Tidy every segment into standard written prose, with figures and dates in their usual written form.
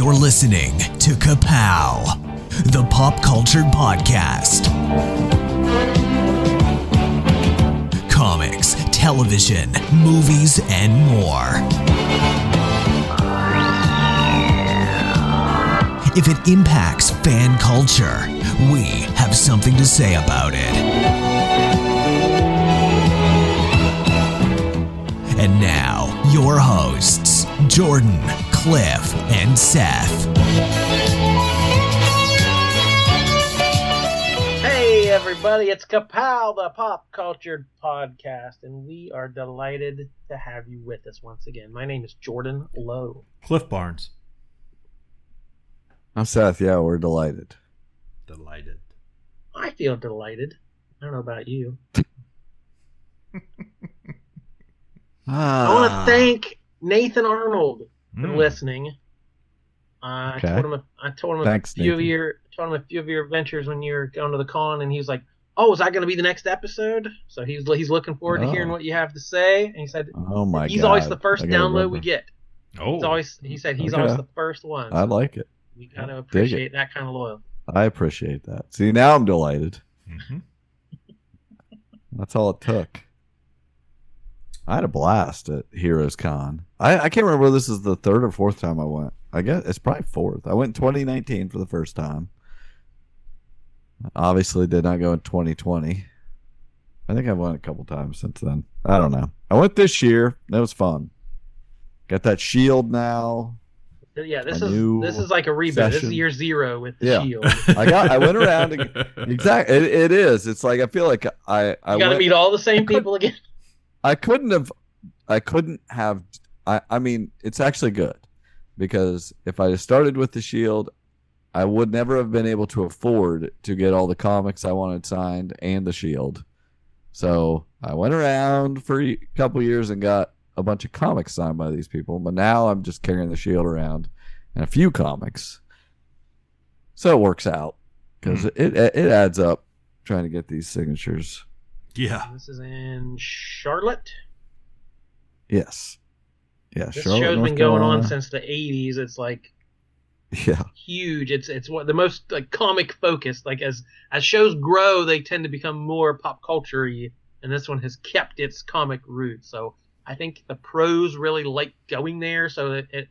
You're listening to Ka-Pow, the pop culture podcast. Comics, television, movies, and more. If it impacts fan culture, we have something to say about it. And now, your hosts, Jordan, Cliff, and Seth. Hey everybody, it's Ka-Pow, the pop culture podcast, and we are delighted to have you with us once again. My name is Jordan Lowe. Cliff Barnes. I'm Seth. Yeah, we're delighted. Delighted. I feel delighted. I don't know about you. I want to thank Nathan Arnold for listening. I told him a few of your adventures when you were going to the con, and he was like, "Oh, is that going to be the next episode?" So he's looking forward to hearing what you have to say. And he said, "Oh my God, he's always the first download we get." Oh, He said he's always the first one. So I like it. we gotta appreciate that kind of loyalty. I appreciate that. See, now I'm delighted. Mm-hmm. That's all it took. I had a blast at Heroes Con. I can't remember whether this is the third or fourth time I went. I guess it's probably fourth. I went in 2019 for the first time. Obviously did not go in 2020. I think I've went a couple times since then. I don't know. I went this year. That was fun. Got that shield now. Yeah, this is like a reboot. Session. This is year 0 with the shield. I went around exactly. It is. It's like I feel like I gotta meet all the same people again. I mean, it's actually good because if I started with the shield, I would never have been able to afford to get all the comics I wanted signed and the shield. So I went around for a couple years and got a bunch of comics signed by these people, but now I'm just carrying the shield around and a few comics. So it works out because it adds up trying to get these signatures. Yeah. This is in Charlotte. Yes. Yeah. This Charlotte, show's North been going on Carolina. since the 80s. It's like Yeah. huge. It's one the most like comic focused. Like as shows grow, they tend to become more pop culture-y, and this one has kept its comic roots. So I think the pros really like going there, so that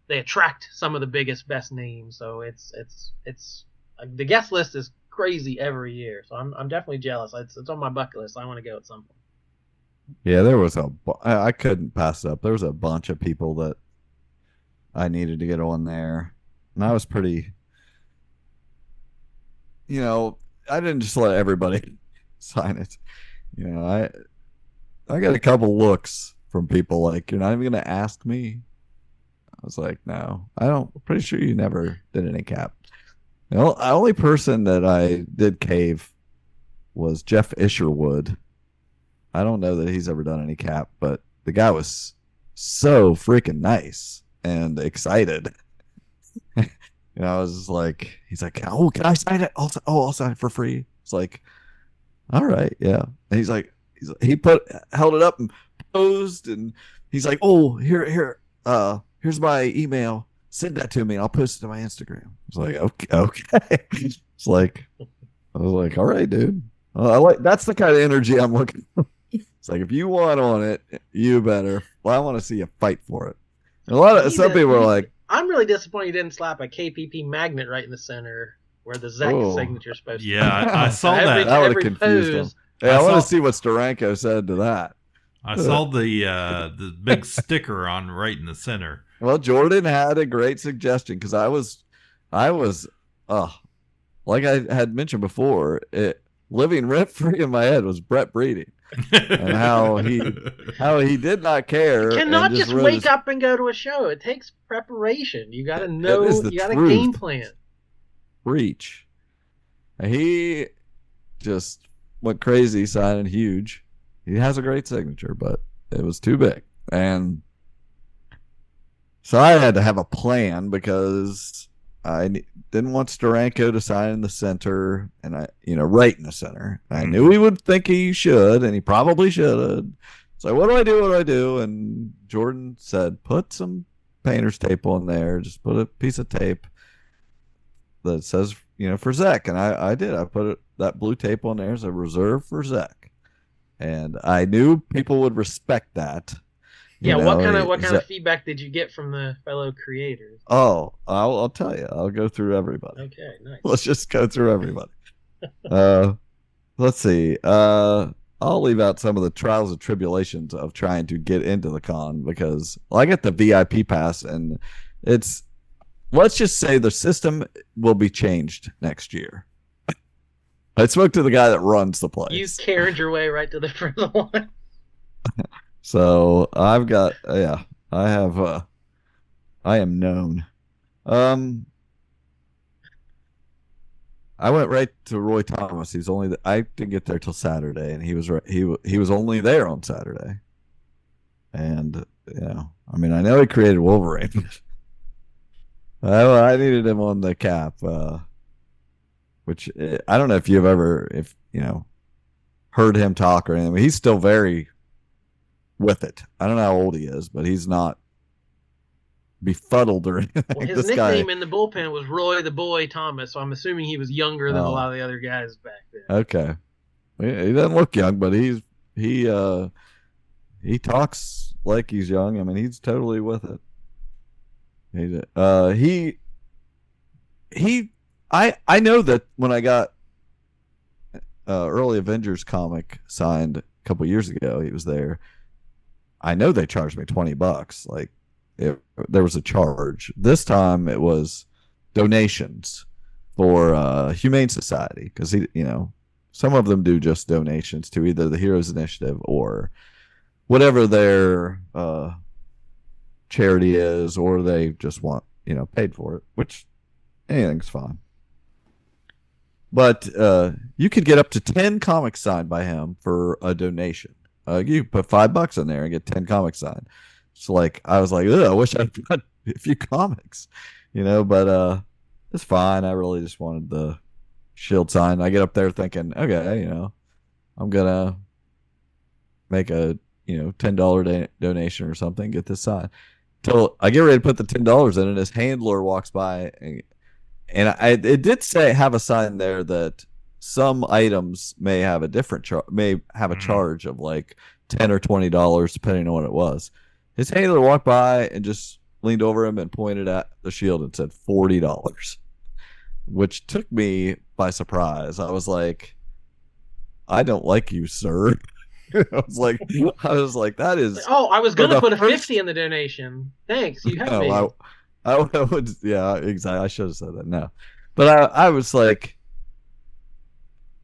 they attract some of the biggest, best names. So it's the guest list is crazy every year. So I'm definitely jealous. It's on my bucket list. I want to go at some point. Yeah, there was I couldn't pass it up. There was a bunch of people that I needed to get on there. And I was pretty, I didn't just let everybody sign it. I got a couple looks from people like, "You're not even going to ask me?" I was like, "No, I don't." I'm pretty sure you never did any cap. The only person that I did cave was Jeff Isherwood. I don't know that he's ever done any cap, but the guy was so freaking nice and excited. I was just like, he's like, "Oh, can I sign it? I'll sign it for free." It's like, all right, yeah. And he's like, held it up and posed, and he's like, "Oh, here's my email. Send that to me. I'll post it to my Instagram." I was like, okay. It's like, I was like, all right, dude. That's the kind of energy I'm looking for. It's like, if you want on it, you better. Well, I want to see you fight for it. And some people are like, I'm really disappointed you didn't slap a KPP magnet right in the center where the Zach signature is supposed to be. Yeah, I saw that. That would have confused them. Hey, I want to see what Steranko said to that. I saw the big sticker on right in the center. Well, Jordan had a great suggestion because I was, like I had mentioned before, living rent free in my head was Brett Breeding and how he did not care. You cannot just wrote wake up and go to a show. It takes preparation. You got to know. You got to truth. game plan. Reach. He just went crazy signing huge. He has a great signature, but it was too big. And so I had to have a plan because I didn't want Steranko to sign in the center and right in the center. I knew he would think he should, and he probably should. So what do I do? And Jordan said, put some painter's tape on there. Just put a piece of tape that says, for Zach. And I did. I put that blue tape on there as a reserve for Zach. And I knew people would respect that. Yeah, what kind of feedback did you get from the fellow creators? Oh, I'll tell you. I'll go through everybody. Okay, nice. Let's just go through everybody. Let's see. I'll leave out some of the trials and tribulations of trying to get into the con because I get the VIP pass, and let's just say the system will be changed next year. I spoke to the guy that runs the place. You carried your way right to the front of the line. So I've got, I am known. I went right to Roy Thomas. I didn't get there till Saturday, and he was only there on Saturday. And I know he created Wolverine. I needed him on the cap, which I don't know if you've ever heard him talk or anything. He's still very with it. I don't know how old he is, but he's not befuddled or anything. Well, his nickname in the bullpen was Roy the Boy Thomas, so I'm assuming he was younger than a lot of the other guys back then. Okay. He doesn't look young, but he talks like he's young. He's totally with it. I know that when I got early Avengers comic signed a couple years ago, he was there. I know they charged me $20. Like there was a charge. This time it was donations for Humane Society because some of them do just donations to either the Heroes Initiative or whatever their charity is, or they just want paid for it, which anything's fine. But you could get up to 10 comics signed by him for a donation. You put $5 in there and get 10 comics signed. So I was like, I wish I'd got a few comics, but it's fine. I really just wanted the Shield sign. I get up there thinking, okay, I'm gonna make a $10 donation or something, get this sign. Till I get ready to put the $10 in, and his handler walks by, and it did say have a sign there that some items may have a different a charge of like $10 or $20 depending on what it was. His handler walked by and just leaned over him and pointed at the Shield and said $40, which took me by surprise. I was like, I don't like you, sir. I was like, that is. Oh, I was gonna put a 50 in the donation. Thanks, you have me. I would, yeah, exactly. I should have said that. No, but I was like,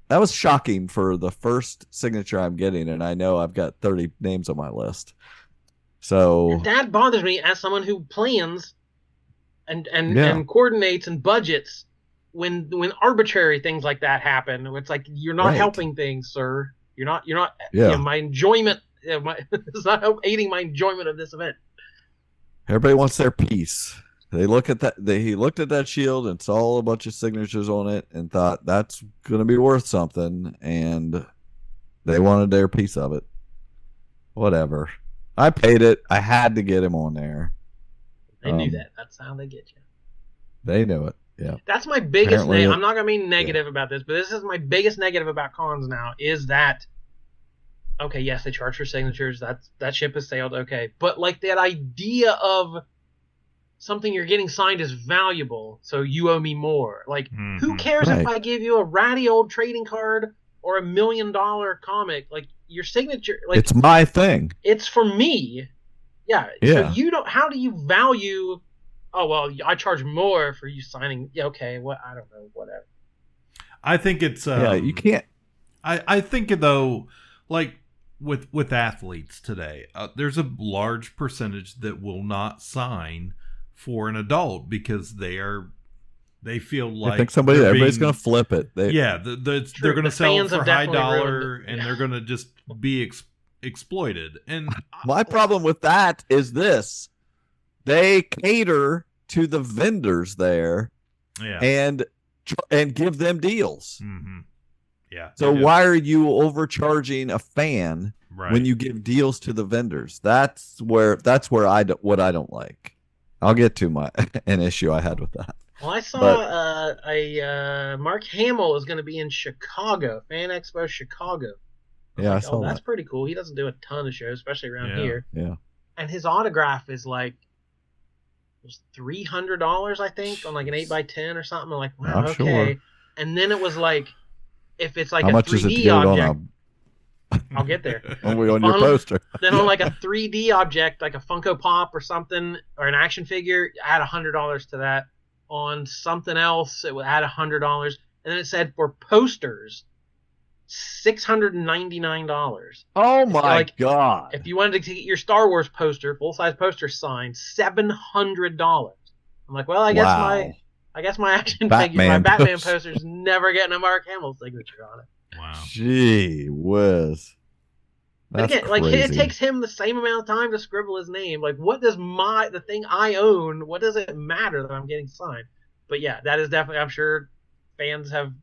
that was shocking for the first signature I'm getting, and I know I've got 30 names on my list. So that bothers me as someone who plans and coordinates and budgets when arbitrary things like that happen. It's like you're not helping things, sir. You're not. Yeah. My enjoyment. It's not aiding my enjoyment of this event. Everybody wants their piece. They look at that. He looked at that Shield and saw a bunch of signatures on it and thought that's going to be worth something, and they wanted their piece of it. Whatever. I paid it. I had to get him on there. They knew that. That's how they get you. They knew it. Yeah. That's my biggest negative. I'm not going to be negative about this, but this is my biggest negative about cons now is that, okay, yes, they charge for signatures. That ship has sailed. Okay. But that idea of something you're getting signed is valuable, so you owe me more. Who cares if I give you a ratty old trading card or $1 million comic? Your signature, it's my thing. It's for me. Yeah. So you don't. How do you value? Oh well, I charge more for you signing. Yeah, okay. What? I don't know. Whatever. I think it's. You can't. I think though, with athletes today, there's a large percentage that will not sign for an adult because they feel like I think everybody's going to flip it. They're going to sell it for high dollar, and they're going to just be exploited. And my problem with that is this: they cater to the vendors there, and give them deals. Mm-hmm. Yeah. So why are you overcharging a fan when you give deals to the vendors? That's where what I don't like. I'll get to an issue I had with that. Well, I saw But Mark Hamill is going to be in Chicago, Fan Expo Chicago. I was yeah, I like, saw that's that. pretty cool. He doesn't do a ton of shows, especially around Yeah. here. Yeah. And his autograph is like it was $300, I think, on like an 8x10 or something. I'm like, wow, I'm okay. sure. And then it was like, if it's like How a much is it to 3D get it object, on I'll get there. on your poster? Then on like a 3D object, like a Funko Pop or something, or an action figure, add $100 to that. On something else, it would add $100, and then it said for posters, $699. Oh my Like, god! if you wanted to get your Star Wars poster, full size poster signed, $700. I'm like, well, I guess my action figures, my Batman poster's never getting a Mark Hamill signature on it. Wow. Gee whiz. But That's again, like crazy. it takes him the same amount of time to scribble his name. Like, what does the thing I own? What does it matter that I'm getting signed? But yeah, that is definitely. I'm sure fans have,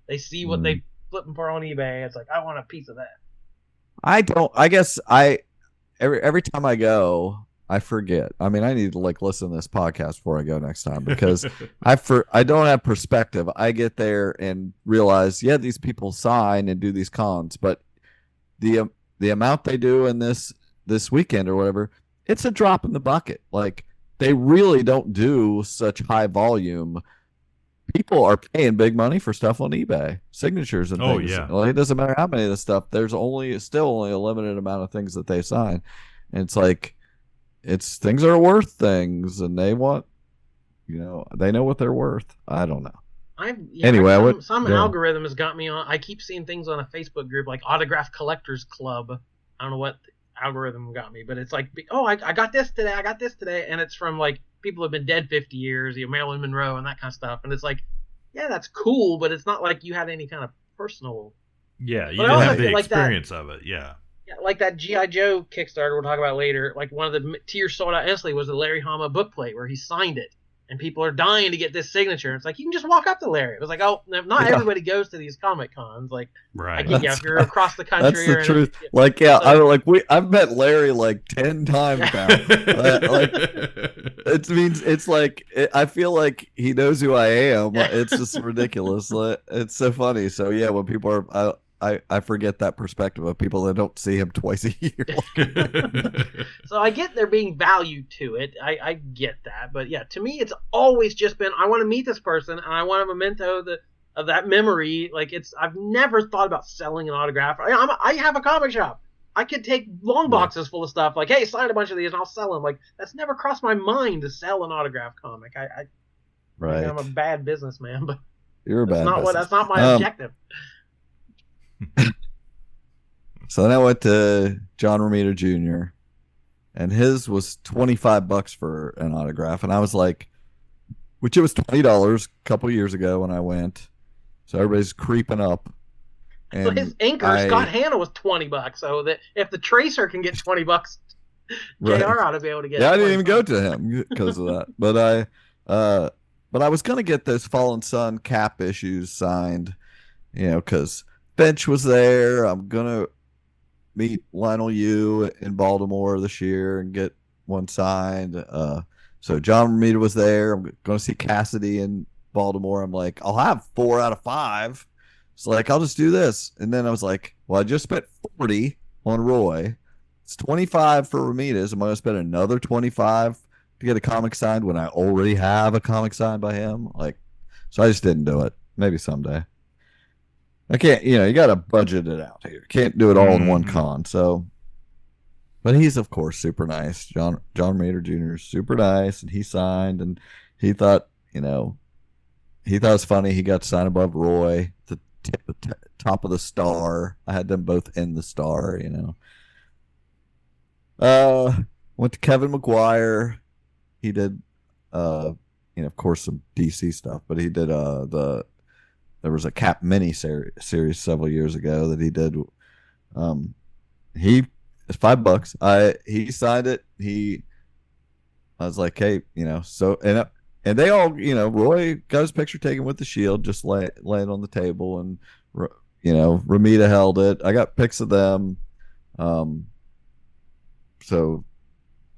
they see what they flipping for on eBay. It's like, I want a piece of that. I don't. I guess every time I go, I forget. I mean, I need to like listen to this podcast before I go next time because I don't have perspective. I get there and realize, yeah, these people sign and do these cons, but the amount they do in this weekend or whatever, it's a drop in the bucket. Like they really don't do such high volume. People are paying big money for stuff on eBay, signatures and things. Yeah. Like, it doesn't matter how many of the stuff. There's still only a limited amount of things that they sign, and it's like things are worth things, and they want, they know what they're worth. I don't know. Anyway, some algorithm has got me on. I keep seeing things on a Facebook group like Autograph Collectors Club. I don't know what algorithm got me, but it's like, oh, I got this today. I got this today, and it's from like people who've been dead 50 years, Marilyn Monroe and that kind of stuff. And it's like, yeah, that's cool, but it's not like you had any kind of personal. Yeah, you didn't have the experience of it. Yeah. Yeah, like that G.I. Joe Kickstarter we'll talk about later. Like one of the tiers sold out instantly was the Larry Hama bookplate where he signed it. And people are dying to get this signature. It's like, you can just walk up to Larry. It was like, oh, not everybody goes to these Comic Cons. Like, right. If you're across the country. That's the truth. Like, yeah, I've met Larry like 10 times now. It means it's like, I feel like he knows who I am. It's just ridiculous. It's so funny. So yeah, when people are, I forget that perspective of people that don't see him twice a year. So I get there being value to it. I get that. But yeah, to me, it's always just been, I want to meet this person and I want a memento of that memory. Like I've never thought about selling an autograph. I have a comic shop. I could take long boxes full of stuff. Like, hey, sign a bunch of these and I'll sell them. Like, that's never crossed my mind to sell an autograph comic. Right. I'm a bad businessman, but you're a bad businessman. That's not my objective. So then I went to John Romita Jr. and his was $25 for an autograph, and I was like, which it was $20 a couple years ago when I went. So everybody's creeping up. And so his anchor Scott Hanna was $20, so that if the Tracer can get $20, right. JR ought to be able to get. Yeah, I didn't even go to him because of that, but I was gonna get those Fallen Sun Cap issues signed, because Bench was there. I'm gonna meet Lionel Yu in Baltimore this year and get one signed. So John Romita was there. I'm going to see Cassidy in Baltimore. I'm like, I'll have 4 out of 5. It's like, I'll just do this. And then I was like, well, I just spent 40 on Roy. It's 25 for Romita's. I'm going to spend another 25 to get a comic signed when I already have a comic signed by him. So I just didn't do it. Maybe someday. I can't, you got to budget it out here. Can't do it all in one con. So, but he's of course super nice. John Romita Jr. is super nice, and he signed, and he thought, he thought it was funny. He got signed above Roy, the top of the star. I had them both in the star. Went to Kevin McGuire. He did, of course, some DC stuff, but he did there was a Cap mini series several years ago that he did. It's $5. He signed it. I was like, hey, so and they all, Roy got his picture taken with the shield, just laying on the table, and Romita held it. I got pics of them. So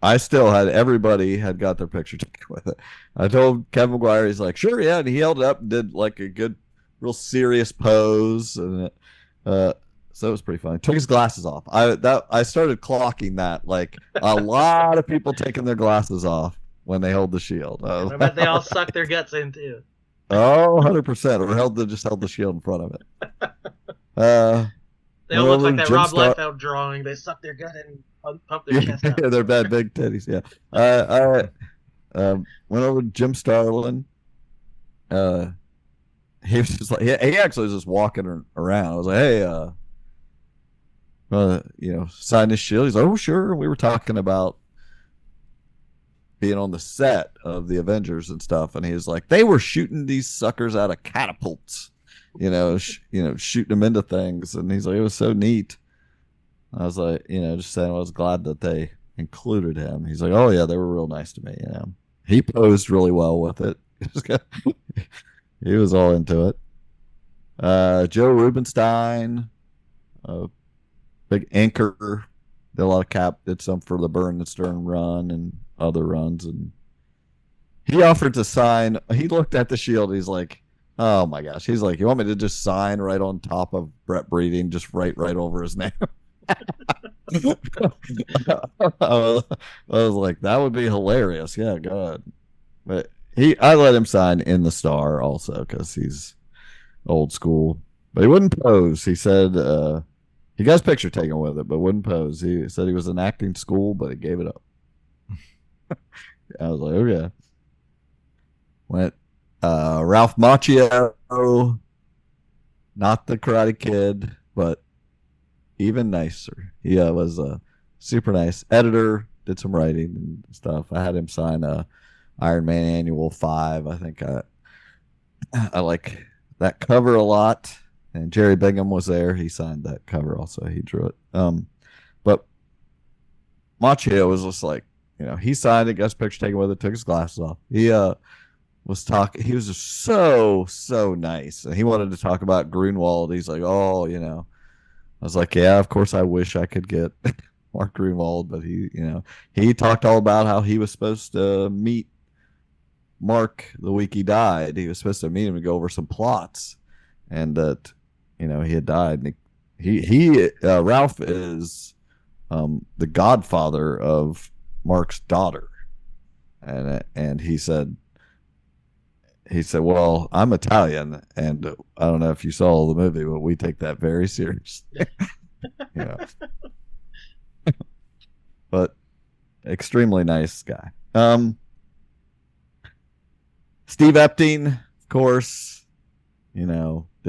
I still had everybody had got their picture taken with it. I told Kevin McGuire, he's like, sure, yeah, and he held it up and did like a good, real serious pose, and so it was pretty funny. Took his glasses off. I started clocking that, like a lot of people taking their glasses off when they hold the shield. I bet they all suck their guts in too. Oh, 100%. Or just held the shield in front of it. They all look like that Rob Star- Liefeld drawing. They suck their gut and pump their chest out. Yeah, they're bad big titties. Yeah. I went over to Jim Starlin. He was just like, he actually was just walking around. I was like, hey, sign this shield. He's like, oh, sure. We were talking about being on the set of the Avengers and stuff, and he was like, they were shooting these suckers out of catapults, shooting them into things, and he's like, it was so neat. I was like, just saying, I was glad that they included him. He's like, oh yeah, they were real nice to me. He posed really well with it. He was all into it. Joe Rubenstein, big anchor, did a lot of cap, did some for the Burn and Stern run and other runs, and he offered to sign. He looked at the shield. He's like, oh my gosh. He's like, you want me to just sign right on top of Brett Breeding, just right over his name? I was like, that would be hilarious. Yeah, go ahead. But I let him sign in the Star also because he's old school. But he wouldn't pose. He said he got his picture taken with it, but wouldn't pose. He said he was in acting school, but he gave it up. I was like, okay. Went Ralph Macchio, not the Karate Kid, but even nicer. He was a super nice editor, did some writing and stuff. I had him sign Iron Man Annual 5. I think I like that cover a lot. And Jerry Bingham was there. He signed that cover also. He drew it. But Macchio was just like, he signed it, got his picture taken with it, took his glasses off. He was talking. He was just so nice. And he wanted to talk about Grunwald. He's like, oh, I was like, yeah, of course I wish I could get Mark Grunwald, but he talked all about how he was supposed to meet Mark the week he died. He was supposed to meet him and go over some plots, and that he had died. And Ralph is the godfather of Mark's daughter, and he said, well, I'm Italian, and I don't know if you saw the movie, but we take that very seriously. But extremely nice guy. Steve Epting, of course, did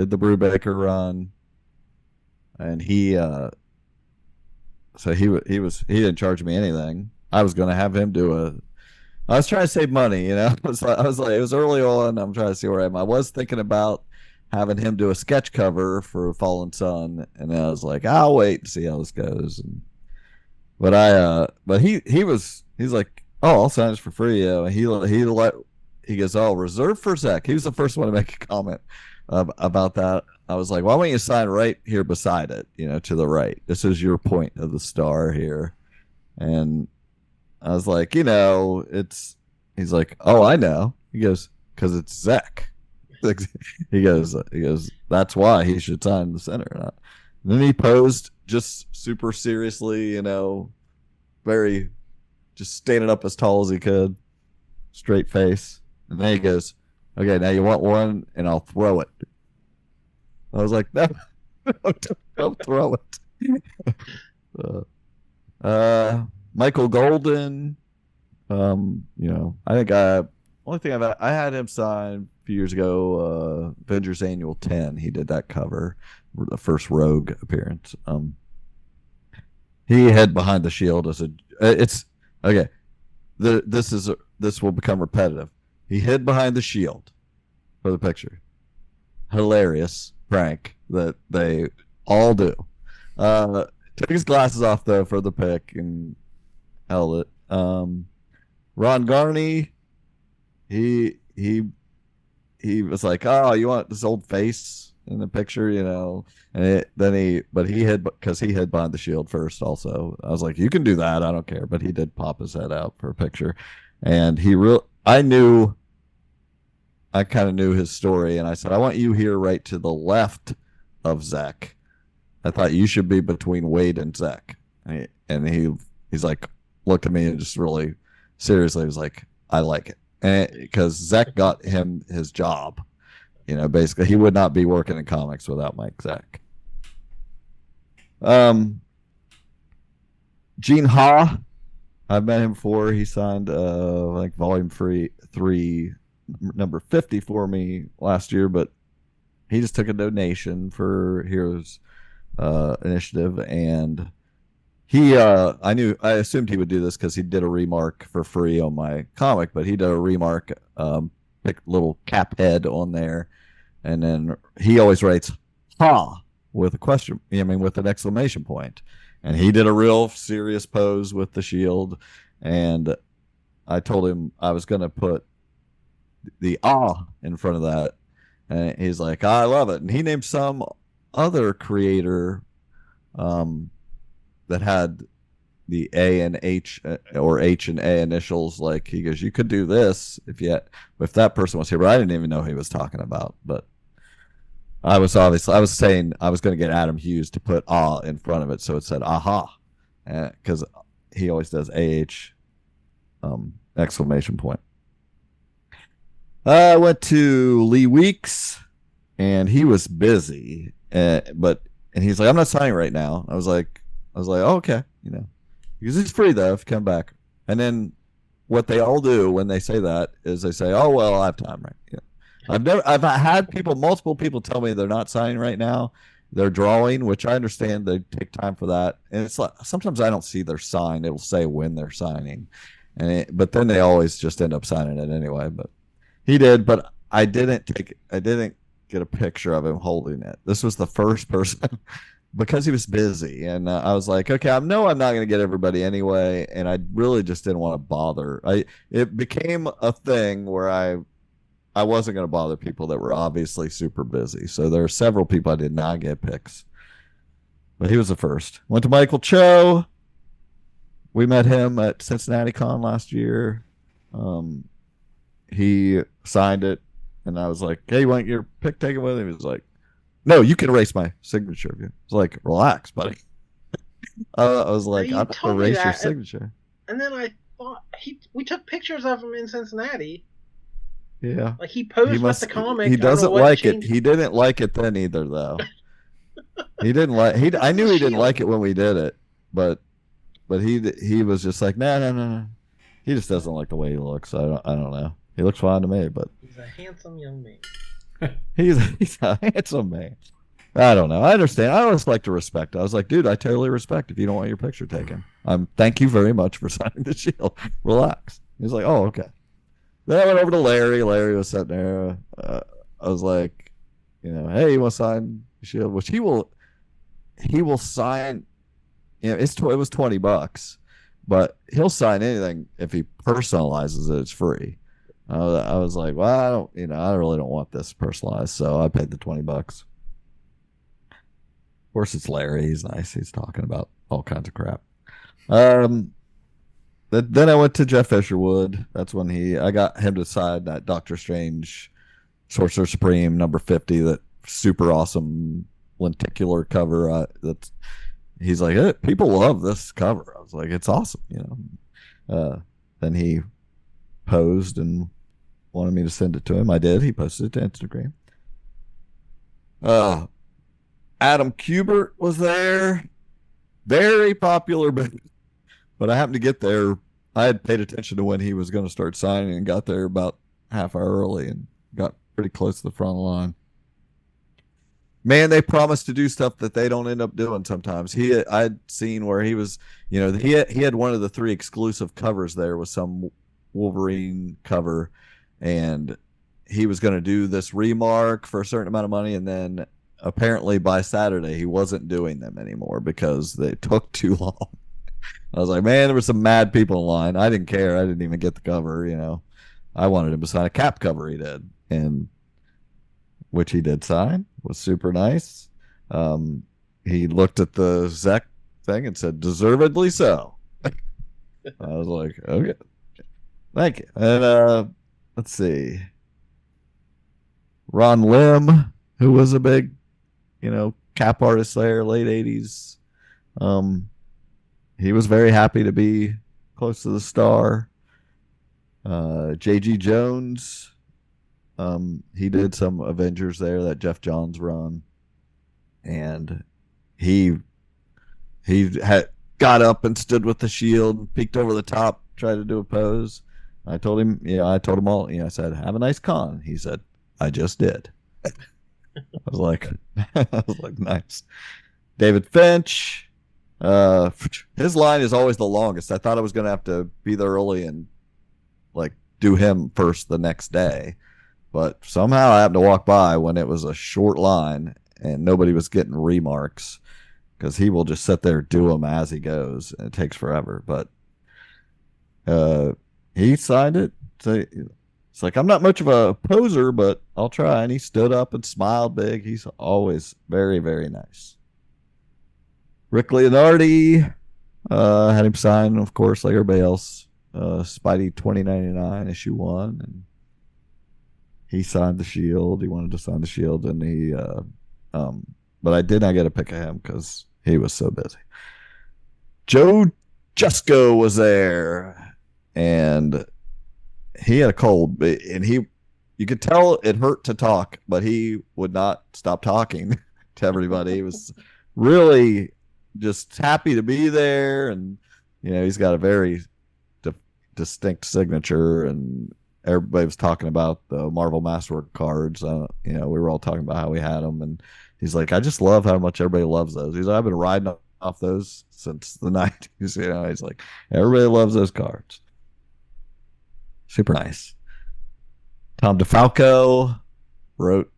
the Brubaker run, and he didn't charge me anything. I was going to have him I was trying to save money, I was like, it was early on. I'm trying to see where I am. I was thinking about having him do a sketch cover for Fallen Sun, and I was like, I'll wait and see how this goes. But he's like, oh, I'll sign this for free. He goes, oh, reserved for Zach. He was the first one to make a comment about that. I was like, why don't you sign right here beside it, to the right? This is your point of the Star here. And I was like, he's like, oh, I know. He goes, because it's Zach. He goes, that's why he should sign the center. And then he posed just super seriously, very just standing up as tall as he could, straight face. And then he goes, okay, now you want one and I'll throw it. I was like, no, don't throw it. Michael Golden, I think only thing I had him sign a few years ago, Avengers Annual 10. He did that cover, the first Rogue appearance. He hid behind the shield it's okay. This will become repetitive. He hid behind the shield for the picture. Hilarious prank that they all do. Took his glasses off though for the pic and held it. Ron Garney, he was like, oh, you want this old face? in the picture, and but he hid because he hid behind the shield first. Also, I was like, you can do that, I don't care. But he did pop his head out for a picture, and I kind of knew his story, and I said, I want you here right to the left of Zach. I thought you should be between Wade and Zach. And he's like, looked at me and just really seriously was like, I like it. Because Zach got him his job. Basically, he would not be working in comics without Mike Zach. Gene Ha, I've met him before. He signed like volume 3 number 50 for me last year, but he just took a donation for Heroes Initiative, and I assumed he would do this because he did a remark for free on my comic, but he did a remark, little cap head on there, and then he always writes "ha" with a question, with an exclamation point, and he did a real serious pose with the shield, and I told him I was going to put the "ah" in front of that, and he's like, I love it. And he named some other creator that had the A and H or H and A initials. Like, he goes, you could do this if that person was here, but I didn't even know who he was talking about. But I was saying I was going to get Adam Hughes to put "ah" in front of it, so it said "aha," because he always does AH exclamation point. I went to Lee Weeks, and he was busy, and he's like, I'm not signing right now. I was like, oh, okay, because it's free though if you come back. And then what they all do when they say that is they say, oh well, I have time, right? I've had multiple people tell me they're not signing right now. They're drawing, which I understand. They take time for that, and it's like sometimes I don't see their sign. It'll say when they're signing, but then they always just end up signing it anyway. But he did, but I didn't get a picture of him holding it. This was the first person because he was busy, and I was like, okay, I'm not going to get everybody anyway, and I really just didn't want to bother. It became a thing where I wasn't going to bother people that were obviously super busy. So there are several people I did not get pics, but he was the first. Went to Michael Cho. We met him at Cincinnati Con last year. He signed it, and I was like, hey, you want your pic taken with him? He was like, no, you can erase my signature of you. I was like, relax, buddy. I was like, I'm not going to erase your signature. And then I thought we took pictures of him in Cincinnati. Yeah. Like, he posed with the comic. He doesn't like it. He didn't like it then either, though. He didn't like. I knew he didn't like it when we did it, but he was just like, no. He just doesn't like the way he looks. I don't know. He looks fine to me, but he's a handsome young man. He's a handsome man. I don't know. I understand. I always like to respect. I was like, dude, I totally respect if you don't want your picture taken. Thank you very much for signing the shield. Relax. He's like, oh, okay. Then I went over to Larry. Larry was sitting there. I was like, hey, you want to sign the shield? Which he will sign. It was $20, but he'll sign anything if he personalizes it. It's free. I was like, well, I really don't want this personalized, so I paid the $20. Of course, it's Larry. He's nice. He's talking about all kinds of crap. Then I went to Jeff Fisherwood. That's when I got him to sign that Doctor Strange Sorcerer Supreme number 50, that super awesome lenticular cover. He's like, hey, people love this cover. I was like, it's awesome, Then he posed and wanted me to send it to him. I did. He posted it to Instagram. Adam Kubert was there. Very popular, but I happened to get there. I had paid attention to when he was going to start signing and got there about half hour early and got pretty close to the front line. Man, they promise to do stuff that they don't end up doing sometimes. I'd seen where he was, he had one of the 3 exclusive covers there with some Wolverine cover, and he was going to do this remark for a certain amount of money, and then apparently by Saturday he wasn't doing them anymore because they took too long. I was like, man, there were some mad people in line. I didn't care. I didn't even get the cover. I wanted him to sign a Cap cover. He did, and which he did sign. was super nice. He looked at the Zek thing and said, "Deservedly so." I was like, "Okay, thank you." And let's see, Ron Lim, who was a big, cap artist there, late '80s. He was very happy to be close to the star. J.G. Jones, he did some Avengers there that Jeff Johns run, and he had got up and stood with the shield, peeked over the top, tried to do a pose. I told him, all, I said, "Have a nice con." He said, "I just did." I was like, nice. David Finch, his line is always the longest. I thought I was going to have to be there early and like do him first the next day, but somehow I happened to walk by when it was a short line and nobody was getting remarks, because he will just sit there, do them as he goes, and it takes forever. But he signed it. So it's like, I'm not much of a poser, but I'll try. And he stood up and smiled big. He's always very, very nice. Rick Leonardi, had him sign, of course, like everybody else, Spidey 2099 issue 1, and he signed the shield. He wanted to sign the shield, and he but I did not get a pic of him because he was so busy. Joe Jusko was there, and he had a cold, and you could tell it hurt to talk, but he would not stop talking to everybody. He was really just happy to be there, and he's got a very distinct signature, and everybody was talking about the Marvel Masterwork cards. We were all talking about how we had them, and he's like, "I just love how much everybody loves those." He's like, "I've been riding off those since the 90s." He's like, "Everybody loves those cards." Super nice. Tom DeFalco wrote,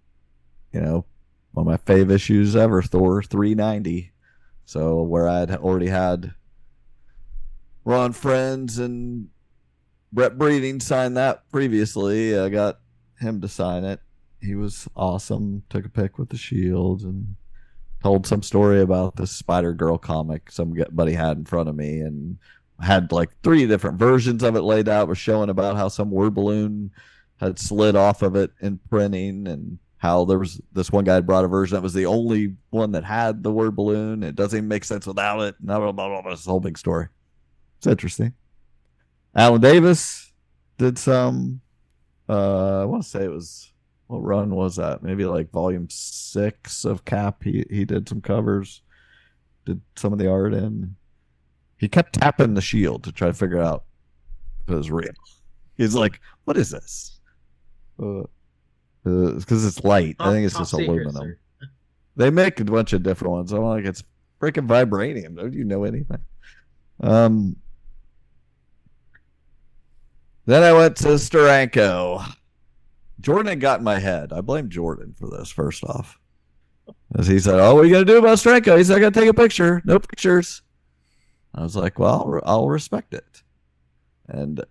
one of my fave issues ever, Thor 390. So where I had already had Ron Friends and Brett Breeding sign that previously, I got him to sign it. He was awesome. Took a pic with the shield and told some story about the Spider-Girl comic somebody had in front of me, and had like 3 different versions of it laid out. Was showing about how some word balloon had slid off of it in printing, and how there was this one guy had brought a version that was the only one that had the word balloon. It doesn't even make sense without it. Blah, blah, blah, blah. It's a whole big story. It's interesting. Alan Davis did some, I want to say it was, what run was that? Maybe like volume 6 of Cap. He did some covers, did some of the art in. He kept tapping the shield to try to figure out if it was real. He's like, "What is this?" Because it's light. I think it's just aluminum. They make a bunch of different ones. I'm like, it's freaking vibranium. Don't you know anything? Then I went to Steranko. Jordan had got in my head. I blame Jordan for this, first off. As he said, "Oh, what are you going to do about Steranko?" He said, "I got to take a picture." No pictures. I was like, "Well, I'll respect it." And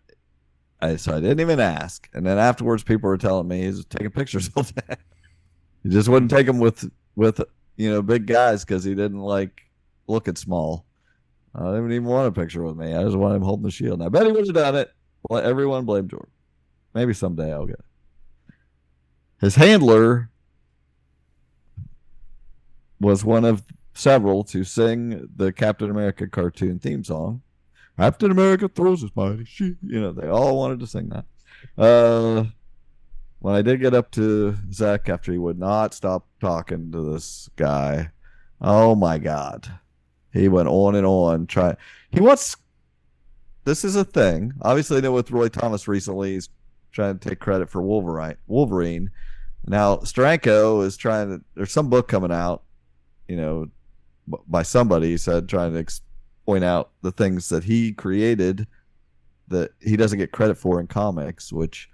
so I didn't even ask. And then afterwards, people were telling me he's taking pictures all day. He just wouldn't take them with big guys because he didn't like looking small. I didn't even want a picture with me. I just wanted him holding the shield. And I bet he would have done it. Well, everyone blamed Jordan. Maybe someday I'll get it. His handler was one of several to sing the Captain America cartoon theme song. "Captain America throws his mighty shield." They all wanted to sing that. When I did get up to Zach after he would not stop talking to this guy, oh my God. He went on and on. This is a thing. Obviously, I know with Roy Thomas recently, he's trying to take credit for Wolverine. Now, Steranko is there's some book coming out, by somebody, he said, trying to point out the things that he created that he doesn't get credit for in comics, which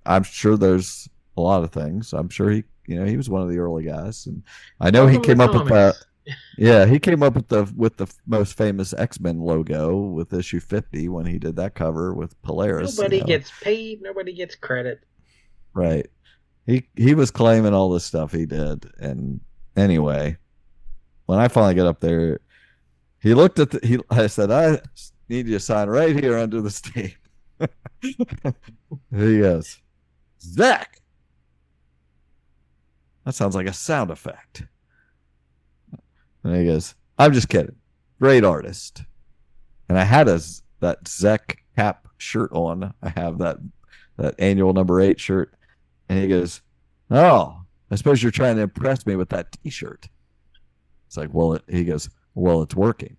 I'm sure there's a lot of things. I'm sure he was one of the early guys, and I know he came up with that. Yeah, he came up with the most famous X-Men logo with issue 50 when he did that cover with Polaris. Nobody gets paid. Nobody gets credit. Right. he was claiming all this stuff he did. And anyway, when I finally got up there, he looked at I said, I need you to sign right here under the state. He goes, Zach. That sounds like a sound effect. And he goes, I'm just kidding. Great artist. And I had that Zach Cap shirt on. I have that annual number 8 shirt. And he goes, oh, I suppose you're trying to impress me with that T-shirt. It's like, well, he goes, well, it's working.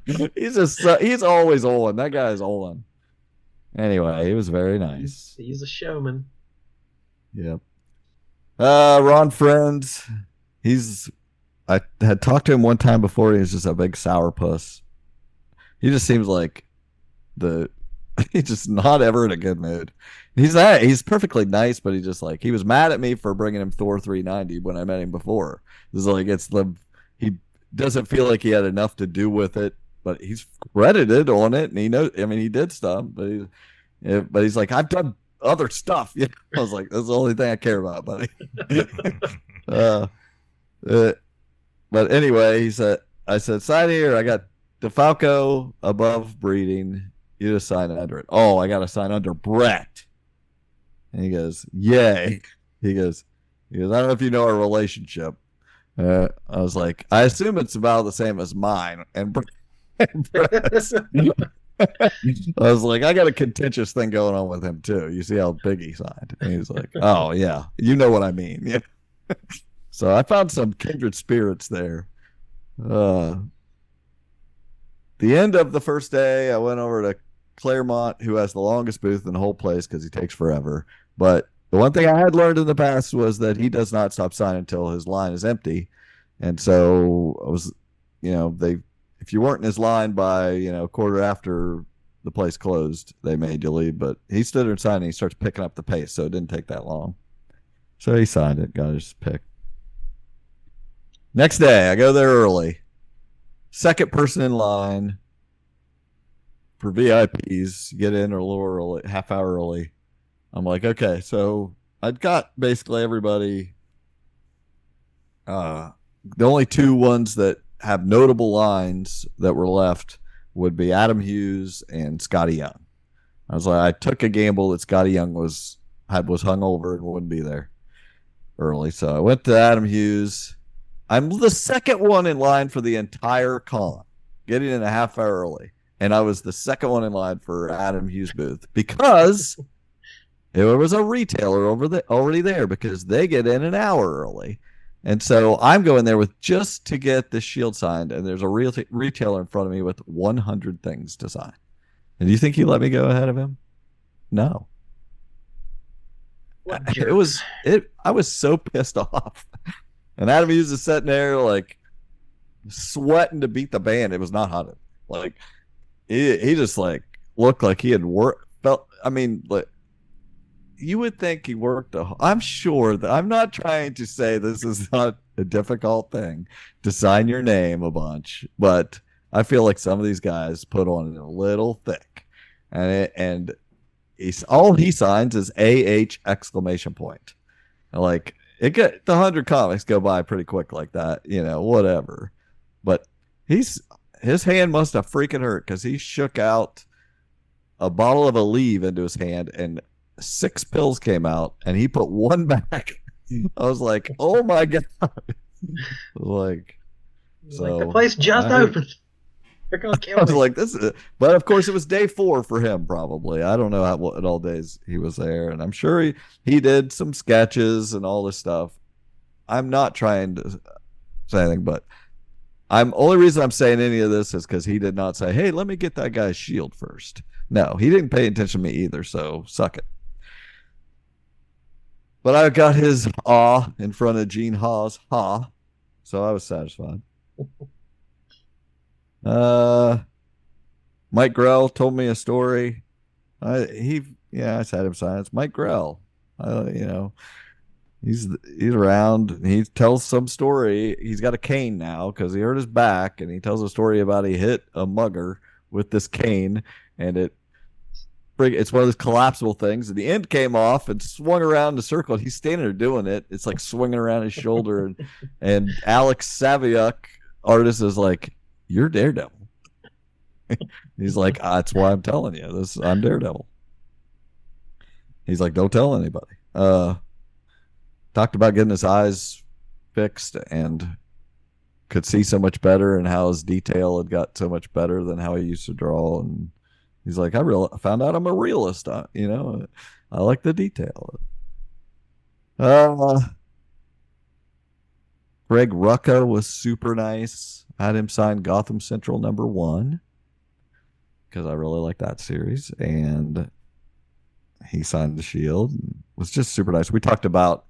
He's always on. That guy is on. Anyway, he was very nice. He's a showman. Yep. Ron Friends. I had talked to him one time before. He was just a big sourpuss. He just seems like he's just not ever in a good mood. He's perfectly nice, but he was mad at me for bringing him Thor 390 when I met him before. It's like he doesn't feel like he had enough to do with it, but he's credited on it, and he knows. I mean, he did stuff, but he's like, I've done other stuff. I was like, that's the only thing I care about, buddy. But anyway, I said, sign here. I got DeFalco above breeding. You just sign under it. Oh, I got to sign under Brett. And he goes, yay. He goes, I don't know if you know our relationship. I was like, I assume it's about the same as mine. And Brett's, I was like, I got a contentious thing going on with him too. You see how big he signed. And he's like, oh yeah, you know what I mean. Yeah. So I found some kindred spirits there. The end of the first day, I went over to Claremont, who has the longest booth in the whole place because he takes forever. But the one thing I had learned in the past was that he does not stop signing until his line is empty. And so I was, if you weren't in his line by, quarter after the place closed, they made you leave. But he stood there and signed, and he starts picking up the pace, so it didn't take that long. So he signed it, got his pick. Next day, I go there early. Second person in line for VIPs. Get in a little early, half hour early. I'm like, okay, so I'd got basically everybody. The only 2 ones that have notable lines that were left would be Adam Hughes and Scotty Young. I was like, I took a gamble that Scotty Young was hungover and wouldn't be there early. So I went to Adam Hughes. I'm the second one in line for the entire con, getting in a half hour early. And I was the second one in line for Adam Hughes' booth because there was a retailer already there because they get in an hour early. And so I'm going there just to get the shield signed, and there's a retailer in front of me with 100 things to sign. And do you think he let me go ahead of him? No. I was so pissed off. And Adam Hughes is sitting there like sweating to beat the band. It was not hot. Like he just like looked like he had you would think he worked I'm sure that I'm not trying to say this is not a difficult thing to sign your name a bunch, but I feel like some of these guys put on it a little thick, and all he signs is AH exclamation point. Like the 100 comics go by pretty quick like that, whatever. But his hand must have freaking hurt because he shook out a bottle of Aleve into his hand and 6 pills came out and he put 1 back. I was like, oh my God. The place just opened. They're gonna kill me. I was like, but of course it was day 4 for him probably. I don't know what all days he was there, and I'm sure he did some sketches and all this stuff. I'm not trying to say anything, but only reason I'm saying any of this is because he did not say, hey, let me get that guy's shield first. No, he didn't pay attention to me either, so suck it. But I got his awe in front of Gene Hawes' ha, so I was satisfied. Mike Grell told me a story. I had him sign. It's Mike Grell. He's around and he tells some story. He's got a cane now because he hurt his back, and he tells a story about he hit a mugger with this cane, and it's one of those collapsible things, and the end came off and swung around in a circle. And he's standing there doing it. It's like swinging around his shoulder, and Alex Saviuk, artist, is like, "You're Daredevil." He's like, "That's why I'm telling you this. I'm Daredevil." He's like, "Don't tell anybody." Talked about getting his eyes fixed and could see so much better, and how his detail had got so much better than how he used to draw. And he's like, I found out I'm a realist. I like the detail. Greg Rucka was super nice. I had him sign Gotham Central #1 because I really like that series, and he signed the Shield. And was just super nice. We talked about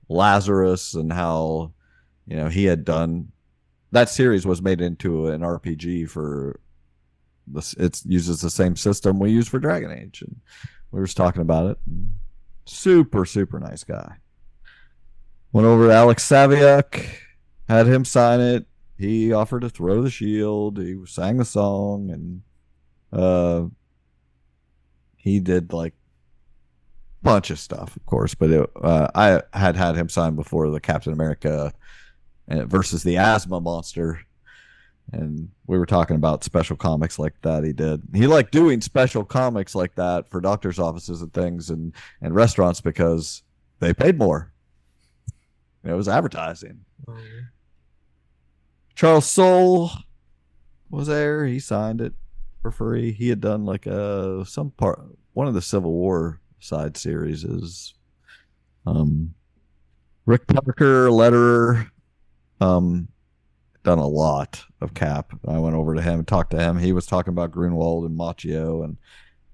Lazarus and how he had done that. Series was made into an RPG for this. It uses the same system we use for Dragon Age, and we were just talking about it. Super, super nice guy. Went over to Alex Saviuk, had him sign it. He offered to throw the shield. He sang the song, and he did like a bunch of stuff, of course. But I had him sign before the Captain America versus the Asthma Monster, and we were talking about special comics like that. He liked doing special comics like that for doctors' offices and things, and restaurants, because they paid more. It was advertising. Oh, yeah. Charles Soule was there. He signed it for free. He had done like one of the Civil War side series. Is Rick Parker, letterer, done a lot of Cap. I went over to him and talked to him. He was talking about Grunwald and Macchio, and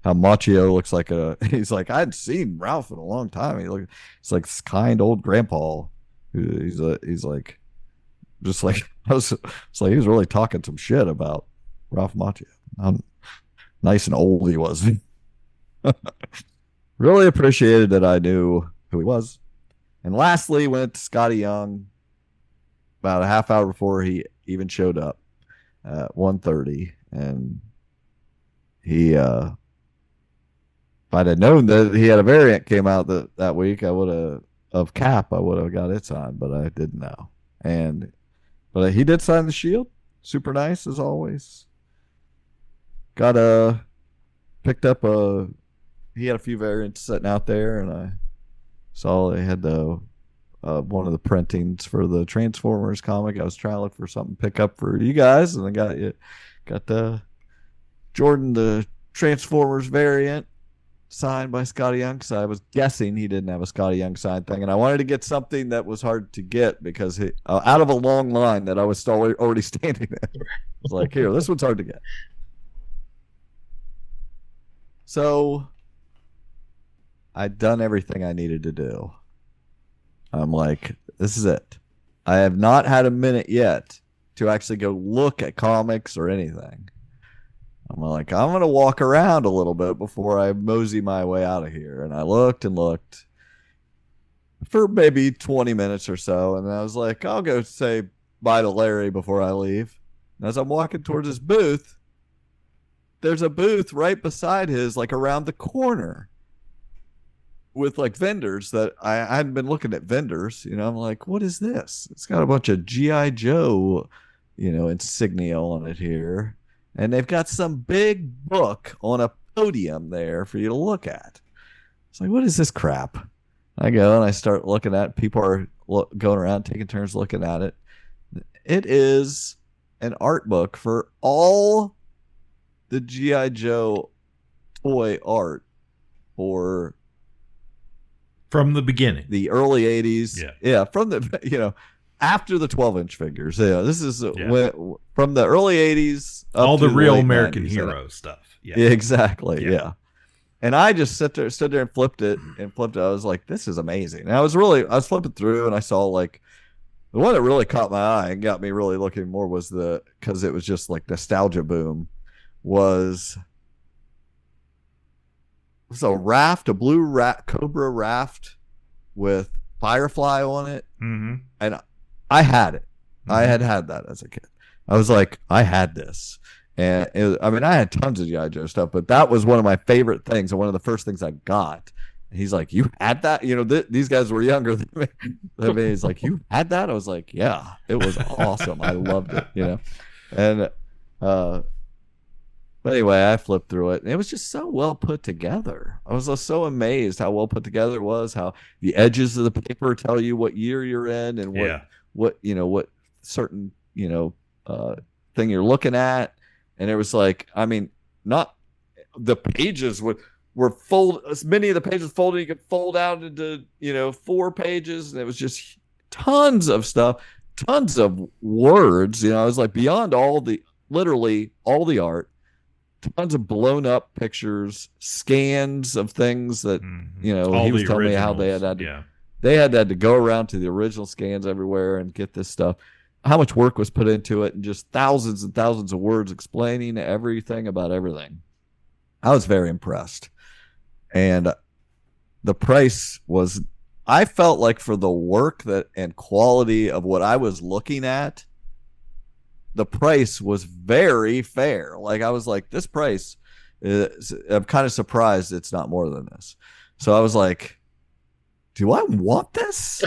how Macchio looks like he's like, I hadn't seen Ralph in a long time. He's like this kind old grandpa. He's like, just like, it's like he was really talking some shit about Ralph Macchio. How nice and old he was. Really appreciated that I knew who he was. And lastly, went to Scotty Young about a half hour before he even showed up at 1:30. And he, if I'd have known that he had a variant came out that week, of Cap, I would have got it signed, but I didn't know. But he did sign the Shield. Super nice as always. Picked up he had a few variants sitting out there, and I saw they had one of the printings for the Transformers comic. I was trying to look for something to pick up for you guys, and I got the Jordan, the Transformers variant, signed by Scotty Young, because I was guessing he didn't have a Scotty Young signed thing, and I wanted to get something that was hard to get, because out of a long line that I was still already standing in. I was like, here, this one's hard to get. So I'd done everything I needed to do. I'm like, this is it. I have not had a minute yet to actually go look at comics or anything. I'm like, I'm going to walk around a little bit before I mosey my way out of here. And I looked and looked for maybe 20 minutes or so. And I was like, I'll go say bye to Larry before I leave. And as I'm walking towards his booth, there's a booth right beside his, like around the corner, with like vendors that I hadn't been looking at vendors. I'm like, what is this? It's got a bunch of G.I. Joe, insignia on it here. And they've got some big book on a podium there for you to look at. It's like, what is this crap? I go and I start looking at it. People are going around taking turns looking at it. It is an art book for all the G.I. Joe toy art from the beginning, the early 80s. Yeah, from the, after the 12-inch figures. Yeah, this is from the early 80s. All the real American hero stuff. Yeah, exactly. Yeah. And I just stood there and flipped it. I was like, this is amazing. And I was flipping through, and I saw like the one that really caught my eye and got me really looking more was because it was just like nostalgia boom, was a blue Cobra raft with Firefly on it. Mm-hmm. And I had it. Mm-hmm. I had that as a kid. I was like, I had this. And I mean, I had tons of G.I. Joe stuff, but that was one of my favorite things and one of the first things I got. And he's like, "You had that?" You know, these guys were younger than me. He's like, "You had that?" I was like, "Yeah, it was awesome. I loved it." You know, and but anyway, I flipped through it, and it was just so well put together. I was just so amazed how well put together it was. How the edges of the paper tell you what year you're in and what what certain thing you're looking at. And it was like, I mean, not the pages were fold. As many of the pages folded, you could fold out into 4 pages, and it was just tons of stuff, tons of words. I was like, beyond literally all the art, tons of blown up pictures, scans of things that he was telling me how they had to go around to the original scans everywhere and get this stuff. How much work was put into it, and just thousands and thousands of words explaining everything about everything. I was very impressed. And the price was, I felt like for the work and quality of what I was looking at, the price was very fair. Like, I was like, this price I'm kind of surprised it's not more than this. So I was like, do I want this?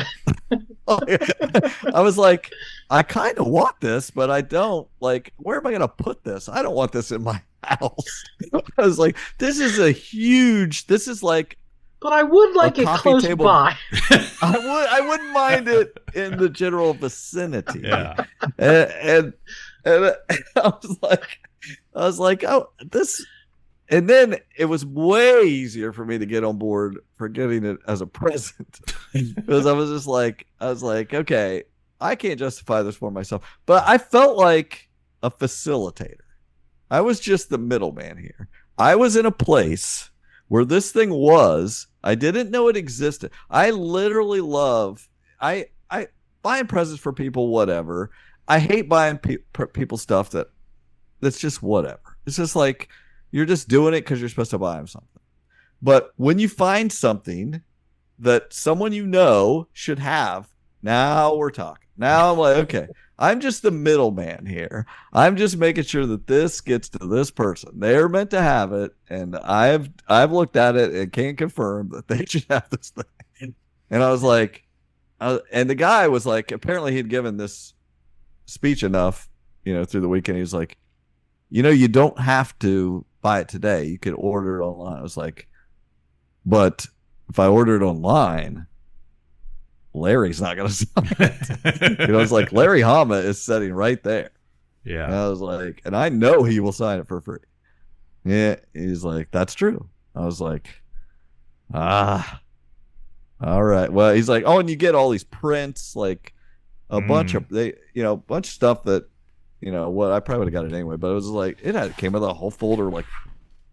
I was like, I kind of want this, but I don't. Like, where am I going to put this? I don't want this in my house. I was like, this is like. But I would like it close by. I wouldn't mind it in the general vicinity. Yeah. And I was like, oh, this. And then it was way easier for me to get on board for getting it as a present, because I was like, okay, I can't justify this for myself, but I felt like a facilitator. I was just the middleman here. I was in a place where this thing was. I didn't know it existed. I literally love. I buying presents for people, whatever. I hate buying people stuff that's just whatever. It's just like, you're just doing it because you're supposed to buy them something. But when you find something that someone should have, now we're talking. Now I'm like, okay, I'm just the middleman here. I'm just making sure that this gets to this person. They're meant to have it, and I've looked at it and can confirm that they should have this thing. And I was like, and the guy was like, apparently he'd given this speech enough, through the weekend. He was like, you don't have to buy it today. You could order it online. I was like, but if I order it online, Larry's not going to sign it. I was like, Larry Hama is sitting right there. Yeah. And I was like, and I know he will sign it for free. Yeah. He's like, that's true. I was like, all right. Well, he's like, oh, and you get all these prints, like a bunch of stuff that, what I probably would have got it anyway, but it was like, it came with a whole folder, like,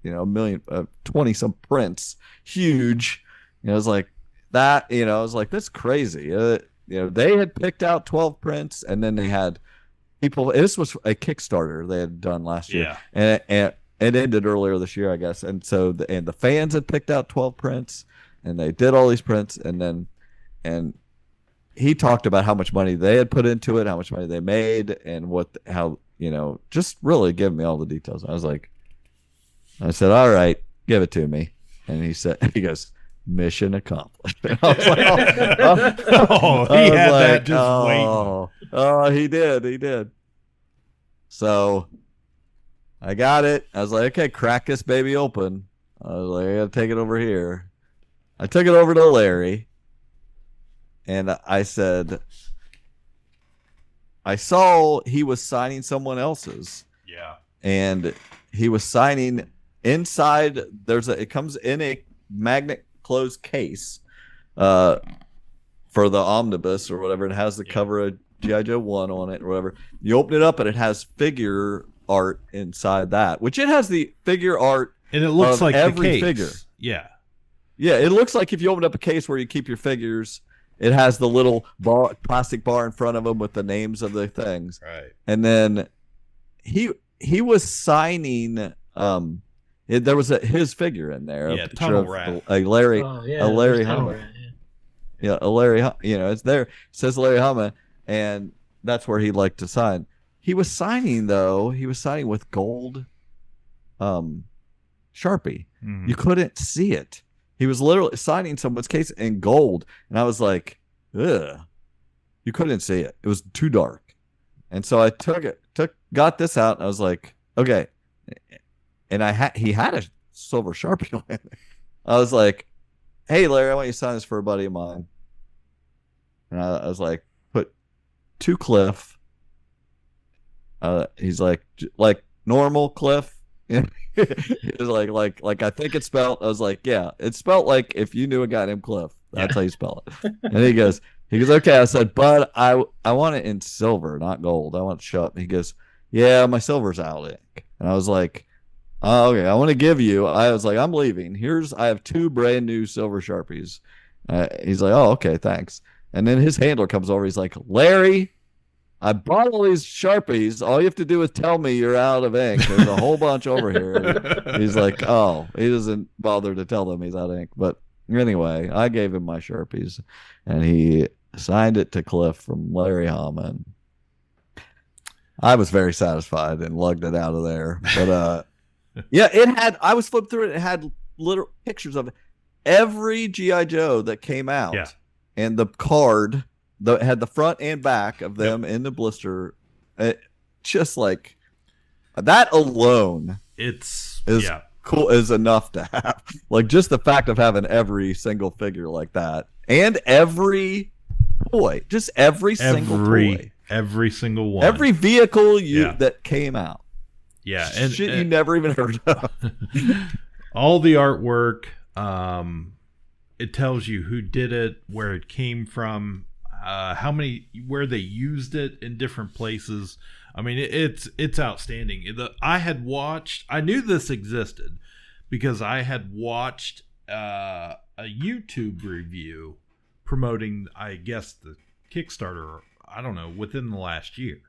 a million, 20 some prints, huge. It was like that, I was like, that's crazy. They had picked out 12 prints, and then they had people, this was a Kickstarter they had done last year. And it ended earlier this year, I guess. And so, the fans had picked out 12 prints, and they did all these prints, and he talked about how much money they had put into it, how much money they made, and just really giving me all the details. I said, all right, give it to me. And he goes, mission accomplished. And I was like, he had that just waiting. Oh, he did. So I got it. I was like, okay, crack this baby open. I was like, I got to take it over here. I took it over to Larry. And I said, I saw he was signing someone else's. Yeah. And he was signing inside. It comes in a magnet closed case for the omnibus or whatever. It has the cover of G.I. Joe 1 on it or whatever. You open it up and it has figure art inside that, which it has the figure art. And it looks like every the case. figure. Yeah. Yeah. It looks like if you open up a case where you keep your figures. It has the little plastic bar in front of him with the names of the things. Right. And then he was signing. There was his figure in there. Yeah, Tunnel Rat. A Larry Hama. Yeah, a Larry. It's there. It says Larry Hama, and that's where he'd like to sign. he was signing though. He was signing with gold, Sharpie. Mhm. You couldn't see it. He was literally signing someone's case in gold, and I was like, ugh. You couldn't see it. It was too dark. And so I got this out, and I was like, okay. And he had a silver Sharpie on it. I was like, hey, Larry, I want you to sign this for a buddy of mine. And I was like, put to Cliff. He's like normal Cliff. He was like I think it's spelled. I was like, yeah, it's spelled like if you knew a guy named Cliff. That's how you spell it. And he goes, okay. I said, but I want it in silver, not gold. I want it to show up. He goes, yeah, my silver's out, ink. And I was like, oh, okay, I want to give you. I was like, I'm leaving. I have 2 brand new silver Sharpies. He's like, oh, okay, thanks. And then his handler comes over. He's like, Larry, I bought all these Sharpies. All you have to do is tell me you're out of ink. There's a whole bunch over here. He's like, oh, he doesn't bother to tell them he's out of ink. But anyway, I gave him my Sharpies, and he signed it to Cliff from Larry Hammond. I was very satisfied and lugged it out of there. But yeah, I was flipped through it. It had little pictures of every G.I. Joe that came out. Yeah. And the card had the front and back of them in the blister. Just like that alone is cool, is enough to have. Like just the fact of having every single figure like that, and every toy, just every single toy, every single one, every vehicle that came out. Yeah, and shit you never even heard of. All the artwork. It tells you who did it, where it came from, where they used it in different places. I mean, it's outstanding. I knew this existed because I had watched a YouTube review promoting, I guess, the Kickstarter, I don't know, within the last year.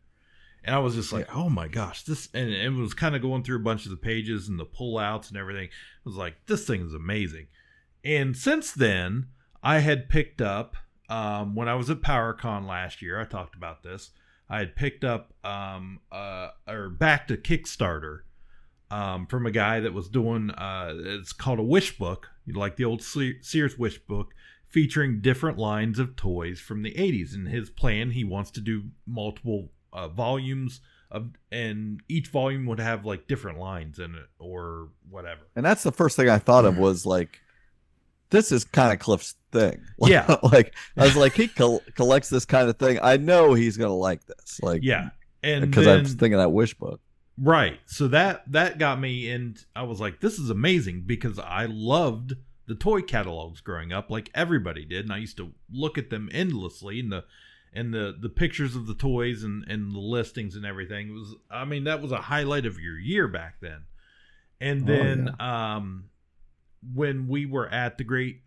And I was just like, oh my gosh, and it was kind of going through a bunch of the pages and the pullouts and everything. I was like, this thing is amazing. And since then, I had picked up, when I was at PowerCon last year, I talked about this, I had picked up, or backed a Kickstarter from a guy that was doing, it's called a wish book, like the old Sears wish book, featuring different lines of toys from the 80s. And his plan, he wants to do multiple volumes and each volume would have like different lines in it or whatever. And that's the first thing I thought of was like, this is kind of Cliff's thing. Yeah. Like I was like, he collects this kind of thing. I know he's going to like this. Like, yeah. And because I was thinking of that wish book. Right. So that got me, and I was like, this is amazing because I loved the toy catalogs growing up like everybody did. And I used to look at them endlessly and the pictures of the toys and the listings and everything. It was, I mean, that was a highlight of your year back then. And then, when we were at the Great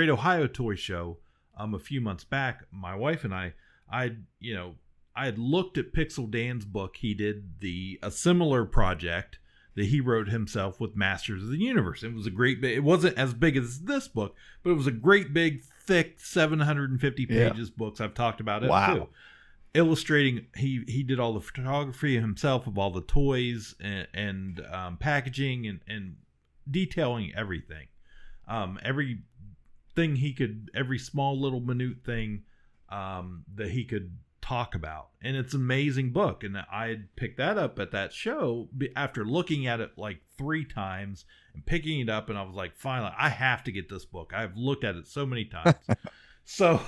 Ohio Toy Show a few months back, my wife and I had looked at Pixel Dan's book. He did a similar project that he wrote himself with Masters of the Universe. It was it wasn't as big as this book, but it was a great big thick 750 pages books. I've talked about it too. Illustrating, he did all the photography himself of all the toys and packaging and detailing everything, every small little minute thing that he could talk about. And it's an amazing book, and I had picked that up at that show after looking at it like 3 times and picking it up, and I was like, finally, I have to get this book. I've looked at it so many times. so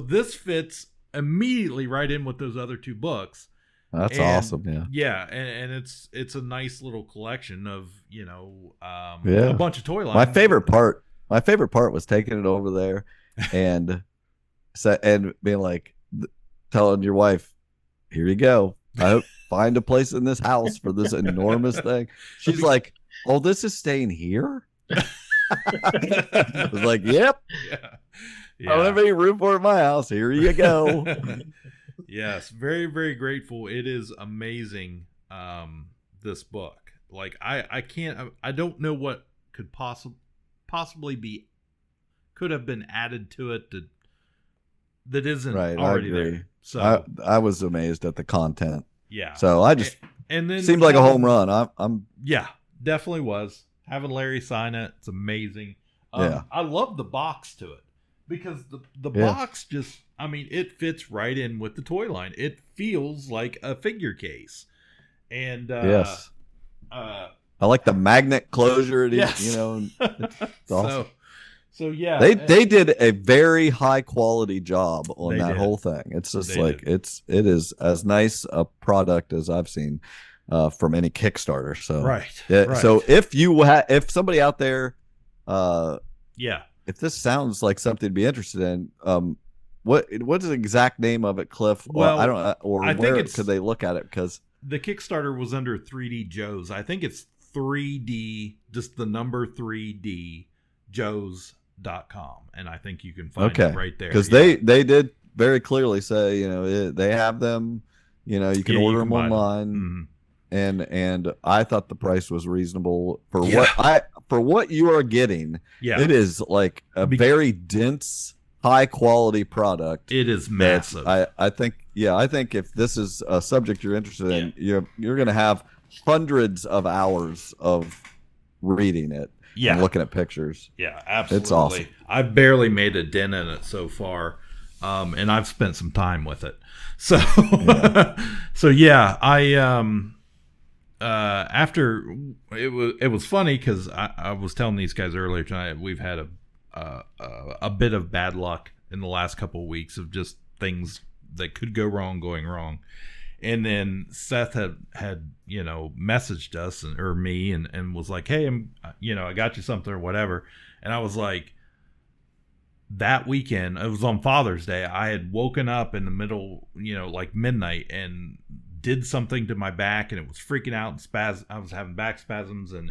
this fits immediately right in with those other 2 books. That's awesome. Yeah. And it's a nice little collection of, a bunch of toy lines. My favorite part was taking it over there and being like, telling your wife, here you go. I hope find a place in this house for this enormous thing. She's like, oh, this is staying here? I was like, yep. Yeah. I don't have any room for it in my house. Here you go. Yes, very, very grateful. It is amazing, this book. Like, I don't know what could possibly could have been added to it to that isn't Right, I already agree. there. So I was amazed at the content. yeah. So I just and then seemed like a home run. I'm yeah, definitely was. Having Larry sign it, it's amazing. Yeah. I love the box to it because the Yeah. box just, I mean, it fits right in with the toy line. It feels like a figure case. And yes. uh I like the magnet closure. yes. You know, it's awesome. So yeah, They did a very high quality job on They that did. whole thing. It's just They like did. it is as nice a product as I've seen from any Kickstarter. So right. So if somebody out there, yeah, if this sounds like something to be interested in, what's the exact name of it, Cliff? Well, I don't, or I think where it's- could they look at it? Because the Kickstarter was under 3D Joe's. I think it's 3D, just the number 3D Joe's.com, and I think you can find it right there. Because they did very clearly say, you know, they have them, you know, you can order them buy online. Mhm. And I thought the price was reasonable for Yeah. what you are getting. Yeah, It is like a very dense, high quality product. it is that massive. I think if this is a subject you're interested in, you're going to have hundreds of hours of reading it and looking at pictures. Yeah, absolutely. It's awesome. I've barely made a dent in it so far, and I've spent some time with it. So, so yeah, I after it was funny because I was telling these guys earlier tonight we've had a bit of bad luck in the last couple of weeks of just things that could go wrong going wrong. And then Seth had you know messaged us or me and was like, hey, I got you something or whatever. And I was like, that weekend, it was on Father's Day, I had woken up in the middle, like midnight, and did something to my back, and it was freaking out and I was having back spasms and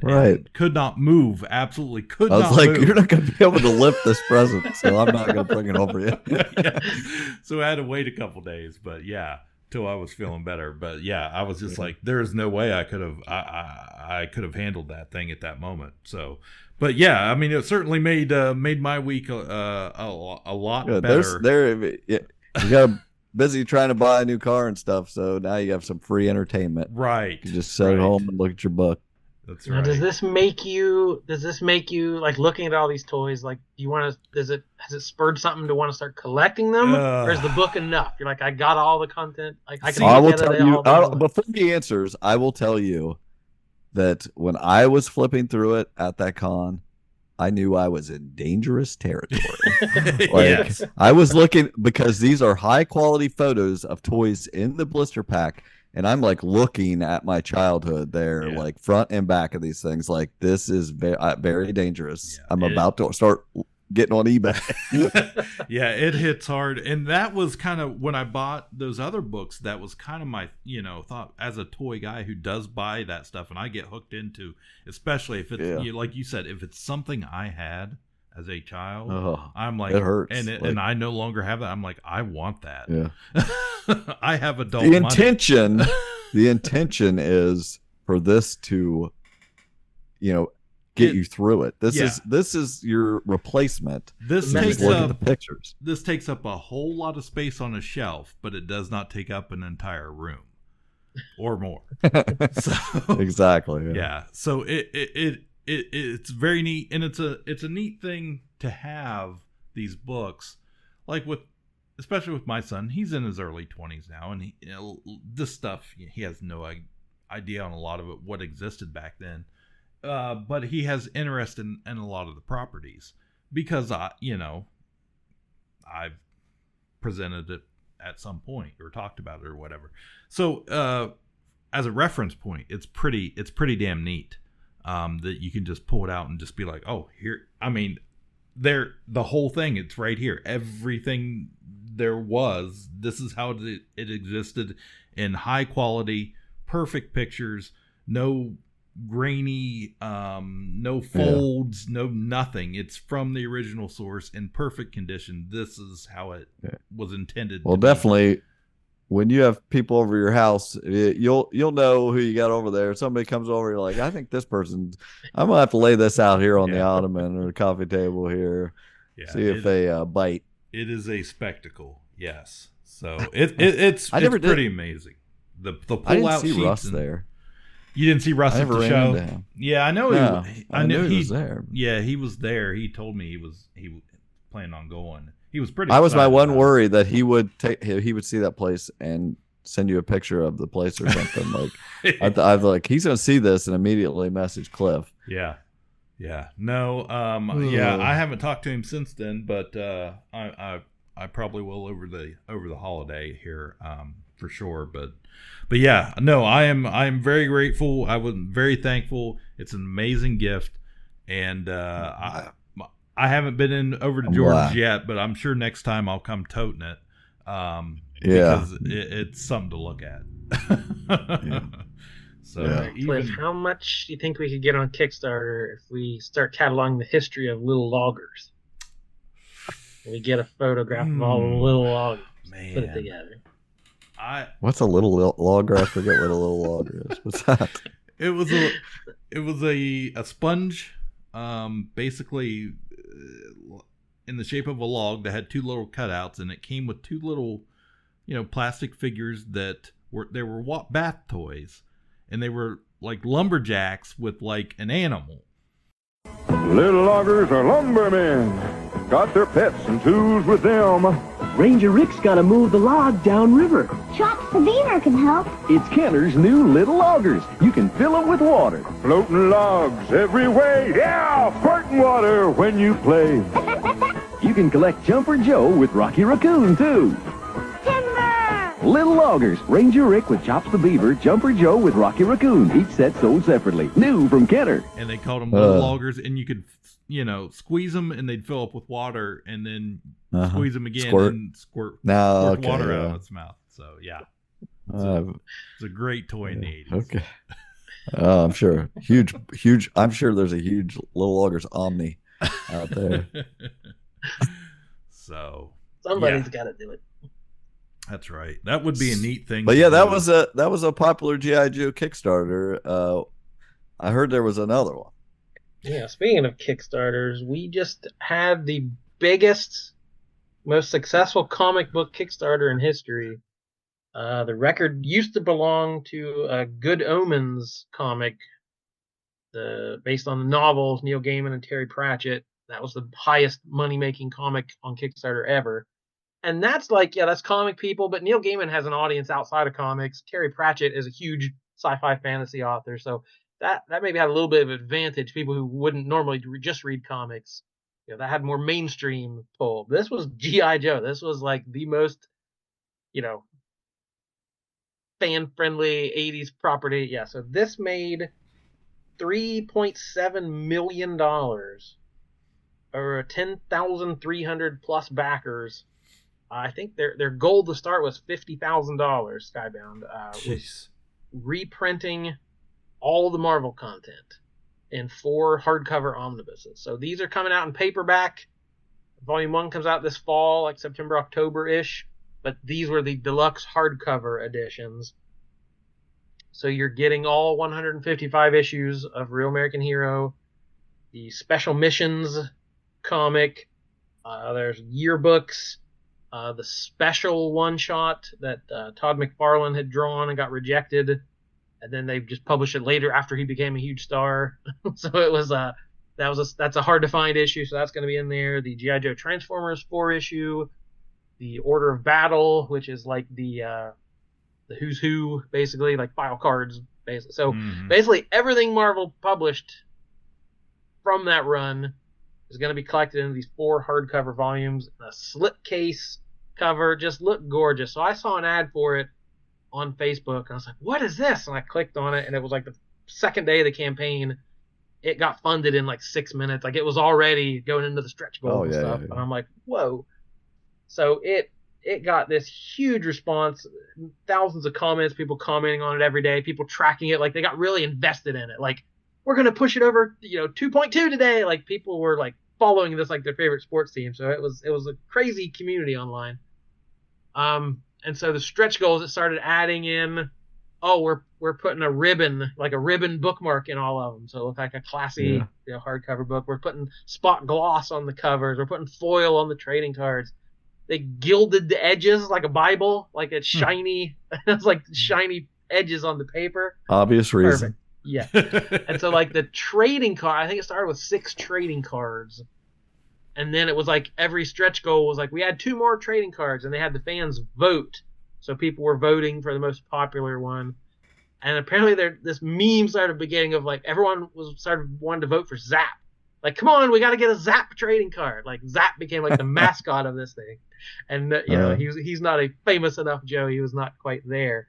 could not move. Absolutely could not move. I was like, you're not going to be able to lift this present, so I'm not going to bring it over you. Yeah. So I had to wait a couple days, but yeah, till I was feeling better. But yeah, I was just like, there is no way I could have handled that thing at that moment. So, but yeah, I mean, it certainly made my week a lot better. You got busy trying to buy a new car and stuff, so now you have some free entertainment. Right. You just sit at home and look at your book. That's now, right. does this make you like looking at all these toys? Like, do you want to? Has it spurred something to want to start collecting them, or is the book enough? You're like, I got all the content. Like, I will tell you before he answers. I will tell you that when I was flipping through it at that con, I knew I was in dangerous territory. Yes. I was looking because these are high quality photos of toys in the blister pack, and I'm like looking at my childhood there, like front and back of these things. Like, this is very dangerous. I'm about to start getting on eBay. Yeah, it hits hard. And that was kind of when I bought those other books, that was kind of my thought as a toy guy who does buy that stuff, and I get hooked into, especially if it's like you said, if it's something I had as a child, I'm like, it hurts. And I no longer have that. I'm like, I want that. Yeah. I have adult the money. the intention is for this to get you through it. This is your replacement. This takes look at the pictures. This takes up a whole lot of space on a shelf, but it does not take up an entire room or more. So, exactly. Yeah. So it's very neat, and it's a neat thing to have these books, like especially with my son. He's in his early 20s now, and this stuff he has no idea on a lot of it what existed back then. But he has interest in a lot of the properties because I've presented it at some point or talked about it or whatever. So as a reference point, it's pretty damn neat that you can just pull it out and just be like, oh, here. I mean, the whole thing. It's right here. Everything there was. This is how it existed in high quality, perfect pictures. No grainy, no folds, no nothing. It's from the original source in perfect condition. This is how it was intended. Well, definitely, when you have people over your house, you'll know who you got over there. Somebody comes over, you're like, I think this person's. I'm gonna have to lay this out here on the ottoman or the coffee table here. Yeah, see if they bite. It is a spectacle. Yes. So it's pretty amazing. The pull I didn't out see sheets Russ there. You didn't see Russ I at never the ran show. into him. Yeah, I know. No, I knew he was there. Yeah, he was there. He told me he was planning on going. He was pretty. I was my one about worry that he would see that place and send you a picture of the place or something. Like I like he's gonna see this and immediately message Cliff. Yeah. No. Yeah, I haven't talked to him since then, but I probably will over the holiday here, for sure. But yeah, no, I am very grateful. I was very thankful. It's an amazing gift, and I haven't been over to George's yet, but I'm sure next time I'll come toting it. Because it's something to look at. Yeah. So, Cliff, how much do you think we could get on Kickstarter if we start cataloging the history of little loggers? We get a photograph of all the little loggers. Man. Put it together. What's a little logger? I forget what a little logger is. What's that? It was a sponge, basically in the shape of a log that had two little cutouts, and it came with two little, plastic figures that were bath toys, and they were like lumberjacks with like an animal. Little loggers are lumbermen. Got their pets and tools with them. Ranger Rick's got to move the log downriver. Chops the beaver can help. It's Kenner's new Little Loggers. You can fill them with water. Floating logs every way. Yeah, squirting water when you play. You can collect Jumper Joe with Rocky Raccoon, too. Timber! Little Loggers. Ranger Rick with Chops the Beaver, Jumper Joe with Rocky Raccoon. Each set sold separately. New from Kenner. And they called them Little Loggers, and you could, squeeze them, and they'd fill up with water, and then squeeze them again and squirt water out of its mouth. So, yeah. It's a great toy in the 80s. Okay. I'm sure. Huge. I'm sure there's a huge Little Loggers Omni out there. So somebody's got to do it. That's right. That would be a neat thing. But yeah, that was a popular G.I. Joe Kickstarter. I heard there was another one. Yeah, speaking of Kickstarters, we just had the biggest, most successful comic book Kickstarter in history. The record used to belong to a Good Omens comic, based on the novels Neil Gaiman and Terry Pratchett. That was the highest money-making comic on Kickstarter ever. And that's that's comic people, but Neil Gaiman has an audience outside of comics. Terry Pratchett is a huge sci-fi fantasy author, so that maybe had a little bit of advantage. People who wouldn't normally just read comics, that had more mainstream pull. This was G.I. Joe. This was like the most, fan-friendly 80s property. Yeah, so this made $3.7 million, or 10,300 plus backers. I think their goal to start was $50,000. Skybound was reprinting all the Marvel content in 4 hardcover omnibuses. So these are coming out in paperback. Volume 1 comes out this fall, like September, October-ish. But these were the deluxe hardcover editions. So you're getting all 155 issues of Real American Hero, the Special Missions comic, there's yearbooks, the special one-shot that Todd McFarlane had drawn and got rejected, and then they just published it later after he became a huge star. So it was that's a hard-to-find issue, so that's going to be in there. The G.I. Joe Transformers 4-issue, the Order of Battle, which is like the Who's Who, basically, like file cards, basically. So basically everything Marvel published from that run is going to be collected into these 4 hardcover volumes. A slipcase cover, just looked gorgeous. So I saw an ad for it on Facebook, and I was like, what is this? And I clicked on it, and it was like the second day of the campaign. It got funded in like 6 minutes. Like, it was already going into the stretch goal and stuff. Yeah. And I'm like, whoa. So it got this huge response, thousands of comments, people commenting on it every day, people tracking it. Like, they got really invested in it. Like, we're going to push it over, 2.2 today. Like, people were like following this like their favorite sports team. So it was a crazy community online. And so the stretch goals, it started adding in, we're putting a ribbon bookmark in all of them. So it looked like a classy hardcover book. We're putting spot gloss on the covers. We're putting foil on the trading cards. they gilded the edges like a Bible, like it's shiny. It's like shiny edges on the paper. Obvious reason. Perfect. Yeah. And so like the trading card, I think it started with 6 trading cards. And then it was like every stretch goal was like, we had 2 more trading cards, and they had the fans vote. So people were voting for the most popular one. And apparently this meme started beginning of like everyone started wanting to vote for Zap. Like, come on, we got to get a Zap trading card. Like Zap became like the mascot of this thing. And you know, he's not a famous enough Joe. He was not quite there.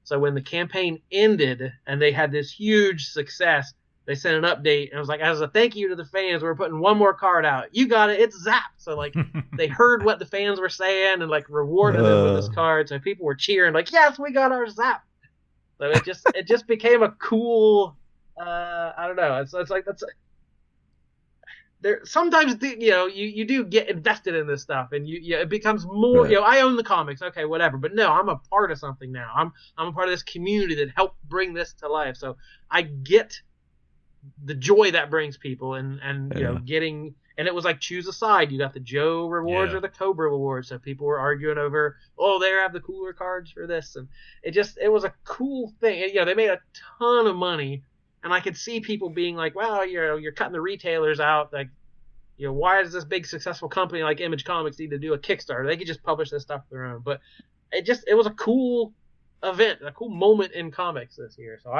So when the campaign ended and they had this huge success, they sent an update, and it was like, as a thank you to the fans, we're putting 1 more card out. You got it. It's Zap. So like they heard what the fans were saying and like rewarded them with this card. So people were cheering like, yes, we got our Zap. So it just became a cool, I don't know. It's like that's there. Sometimes you do get invested in this stuff, and it becomes more. Right. I own the comics, okay, whatever. But no, I'm a part of something now. I'm a part of this community that helped bring this to life. So I get the joy that brings people, and getting. And it was like, choose a side. You got the Joe rewards or the Cobra rewards. So people were arguing over, they have the cooler cards for this. And it was a cool thing. They made a ton of money. And I could see people being like, well, you're cutting the retailers out. Like, why does this big successful company like Image Comics need to do a Kickstarter? They could just publish this stuff their own. But it was a cool event, a cool moment in comics this year. So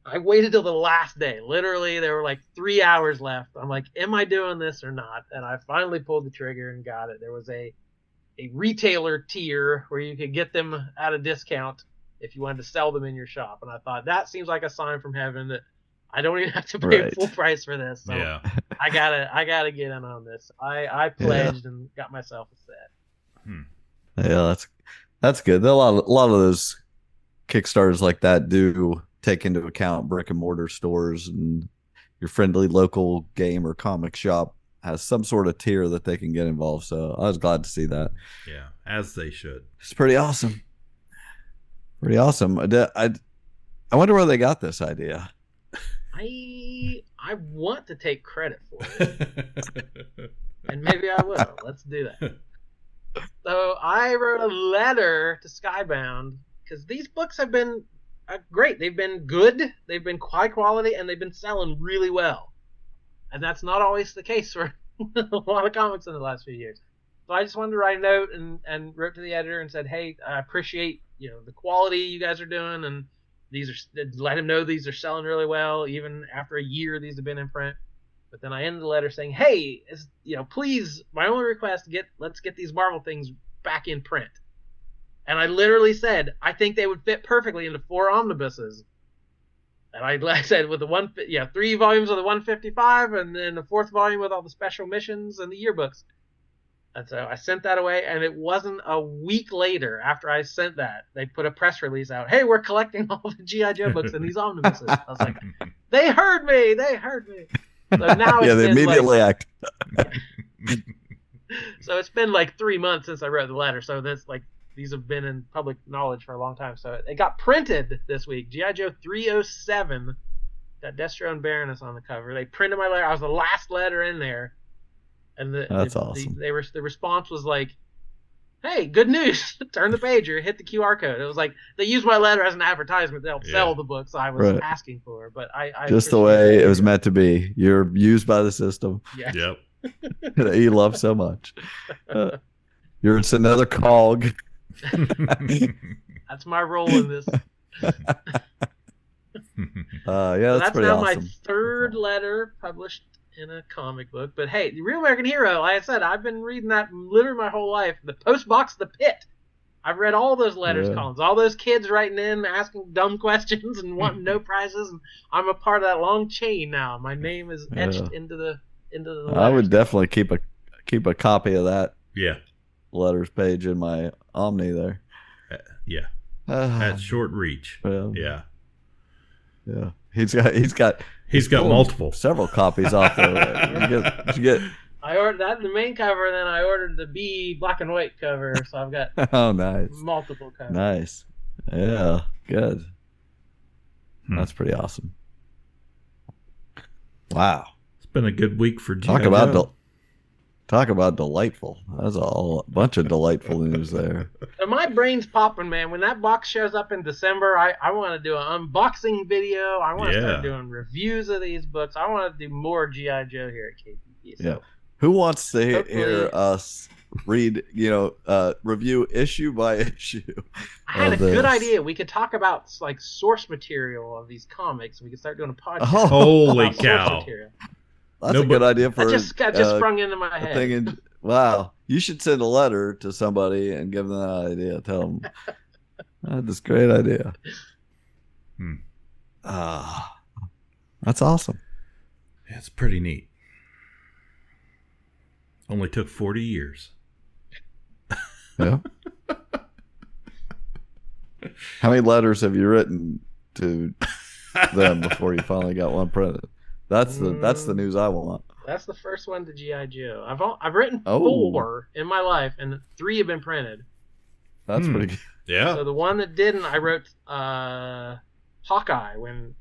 I waited till the last day. Literally, there were like 3 hours left. I'm like, am I doing this or not? And I finally pulled the trigger and got it. There was a retailer tier where you could get them at a discount if you wanted to sell them in your shop. And I thought, that seems like a sign from heaven that I don't even have to pay full price for this. So I gotta get in on this. I pledged and got myself a set. Yeah, that's good. A lot of those Kickstarters like that do take into account brick and mortar stores, and your friendly local game or comic shop has some sort of tier that they can get involved. So I was glad to see that. Yeah, as they should. It's pretty awesome. Pretty awesome. I wonder where they got this idea. I want to take credit for it, and maybe I will. Let's do that. So I wrote a letter to Skybound because these books have been great. They've been good, they've been high quality, and they've been selling really well. And that's not always the case for a lot of comics in the last few years. So I just wanted to write a note and wrote to the editor and said, hey, I appreciate the quality you guys are doing, and let him know these are selling really well. Even after a year, these have been in print. But then I ended the letter saying, hey, please, my only request, let's get these Marvel things back in print. And I literally said, I think they would fit perfectly into 4 omnibuses. And I said, with the 3 volumes of the 155, and then the 4th volume with all the special missions and the yearbooks. And so I sent that away, and it wasn't a week later after I sent that, they put a press release out. Hey, we're collecting all the G.I. Joe books in these omnibuses. I was like, they heard me. So now it's they immediately act. So it's been like 3 months since I wrote the letter. So that's like, these have been in public knowledge for a long time. So it got printed this week. G.I. Joe 307. Got Destro and Baroness on the cover. They printed my letter. I was the last letter in there. And that's awesome. The response was like, hey, good news. Turn the page or hit the QR code. It was like, they use my letter as an advertisement. They'll sell the books I was asking for. But I just the way it was meant to be. You're used by the system. Yeah. Yep. That you love so much. You're just another cog. That's my role in this. That's pretty now awesome. My 3rd letter published in a comic book. But hey, the Real American Hero, like I said, I've been reading that literally my whole life. The Post Box, The Pit. I've read all those letters columns, all those kids writing in, asking dumb questions and wanting no prizes, and I'm a part of that long chain now. My name is etched into the letters. I would definitely keep a copy of that. Yeah. Letters page in my Omni there. At short reach. Yeah. He's got multiple, several copies off there. Did you get? I ordered that in the main cover, and then I ordered the B black and white cover, so I've got nice multiple covers. Nice. Yeah, good. That's pretty awesome. Wow. It's been a good week for G.I. Talk about Joe. Talk about delightful. That's a bunch of delightful news there. So my brain's popping, man. When that box shows up in December, I want to do an unboxing video. I want to start doing reviews of these books. I want to do more G.I. Joe here at KPP. So who wants to hear us read, review issue by issue? I had a good idea. We could talk about like source material of these comics. We could start doing a podcast. Oh, holy cow! Source material. That's a good idea for. That just sprung into my head. Wow, you should send a letter to somebody and give them that idea. Tell them that's a great idea. That's awesome. Yeah, it's pretty neat. Only took 40 years. Yeah. How many letters have you written to them before you finally got one printed? That's the news I want. That's the first one to G.I. Joe. I've written 4 in my life, and 3 have been printed. That's pretty good. Yeah. So the one that didn't, I wrote Hawkeye when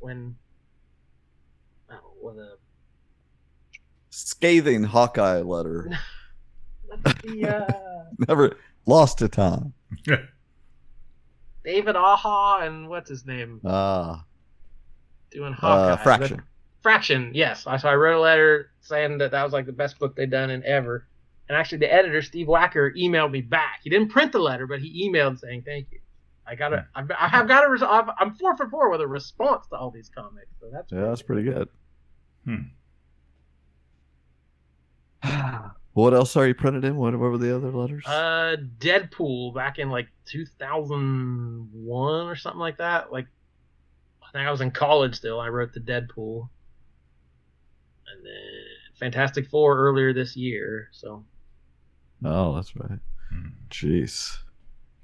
with a scathing Hawkeye letter. the, Never lost to time. David Aha and what's his name? Doing Hawkeye. Fraction. Fraction, yes. So I wrote a letter saying that was like the best book they'd done in ever. And actually, the editor, Steve Wacker, emailed me back. He didn't print the letter, but he emailed saying thank you. I have got a. I'm 4 for 4 with a response to all these comics. So that's pretty good. What else are you printed in? What were the other letters? Deadpool back in like 2001 or something like that. Like, I think I was in college still. I wrote the Deadpool. And then Fantastic Four earlier this year. So. Oh, that's right. Jeez.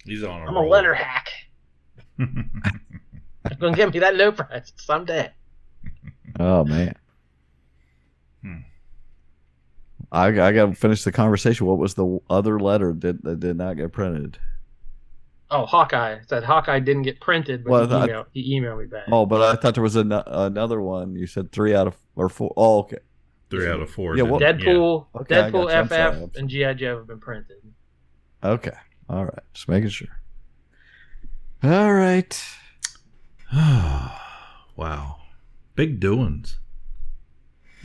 He's on I'm a letter hack. I'm going to give me that low price someday. Oh, man. I got to finish the conversation. What was the other letter that did not get printed? Oh, Hawkeye. It said Hawkeye didn't get printed, but he emailed me back. Oh, but I thought there was another one. You said 3 out of 4. Oh, okay. 3 out of 4. Yeah, Deadpool, yeah. Okay, Deadpool FF, and G.I. Joe have been printed. Okay. All right. Just making sure. All right. Wow. Big doings.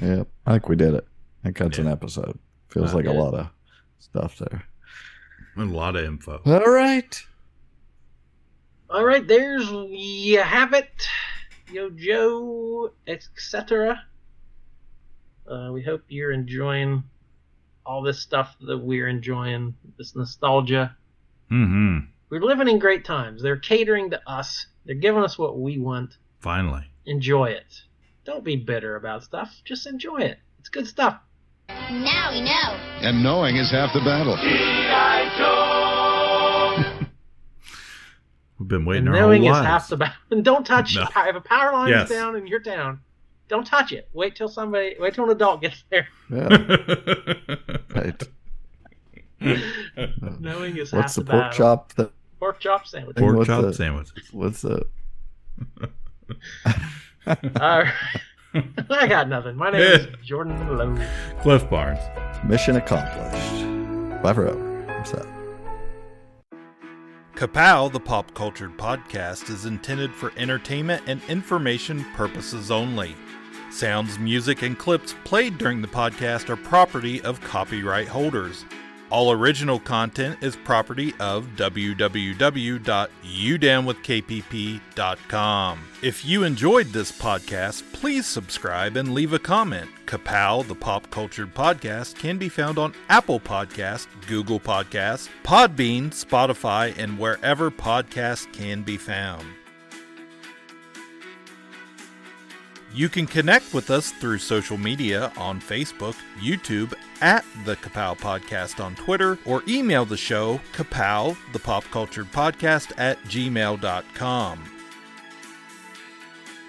Yep. I think we did it. I think that's an episode. Feels like a lot of stuff there. A lot of info. All right. All right. There's you have it. Yo, Joe, etc. We hope you're enjoying all this stuff that we're enjoying, this nostalgia. Mm-hmm. We're living in great times. They're catering to us. They're giving us what we want. Finally. Enjoy it. Don't be bitter about stuff. Just enjoy it. It's good stuff. Now we know. And knowing is half the battle. We've been waiting and our whole lives. Knowing is half the battle. And don't touch No. If a power line is down in your town, don't touch it. Wait till an adult gets there. Yeah. Right. Knowing is What's half the the pork chop? Pork chop sandwich. Pork chop sandwiches. What's the? All right. I got nothing. My name is Jordan Lowe. Cliff Barnes. Mission accomplished. Bye forever. What's that? Ka-Pow, the pop cultured podcast, is intended for entertainment and information purposes only. Sounds, music, and clips played during the podcast are property of copyright holders. All original content is property of www.udownwithkpp.com. If you enjoyed this podcast, please subscribe and leave a comment. Ka-Pow, the pop cultured podcast, can be found on Apple Podcasts, Google Podcasts, Podbean, Spotify, and wherever podcasts can be found. You can connect with us through social media on Facebook, YouTube, at the Ka-Pow Podcast on Twitter, or email the show, Ka-Pow, the pop cultured podcast @gmail.com.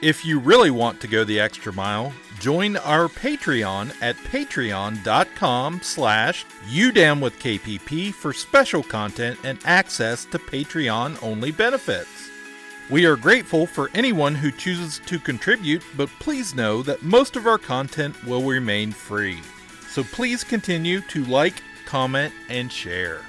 If you really want to go the extra mile, join our Patreon at patreon.com/udownwithkpp for special content and access to Patreon-only benefits. We are grateful for anyone who chooses to contribute, but please know that most of our content will remain free. So please continue to like, comment, and share.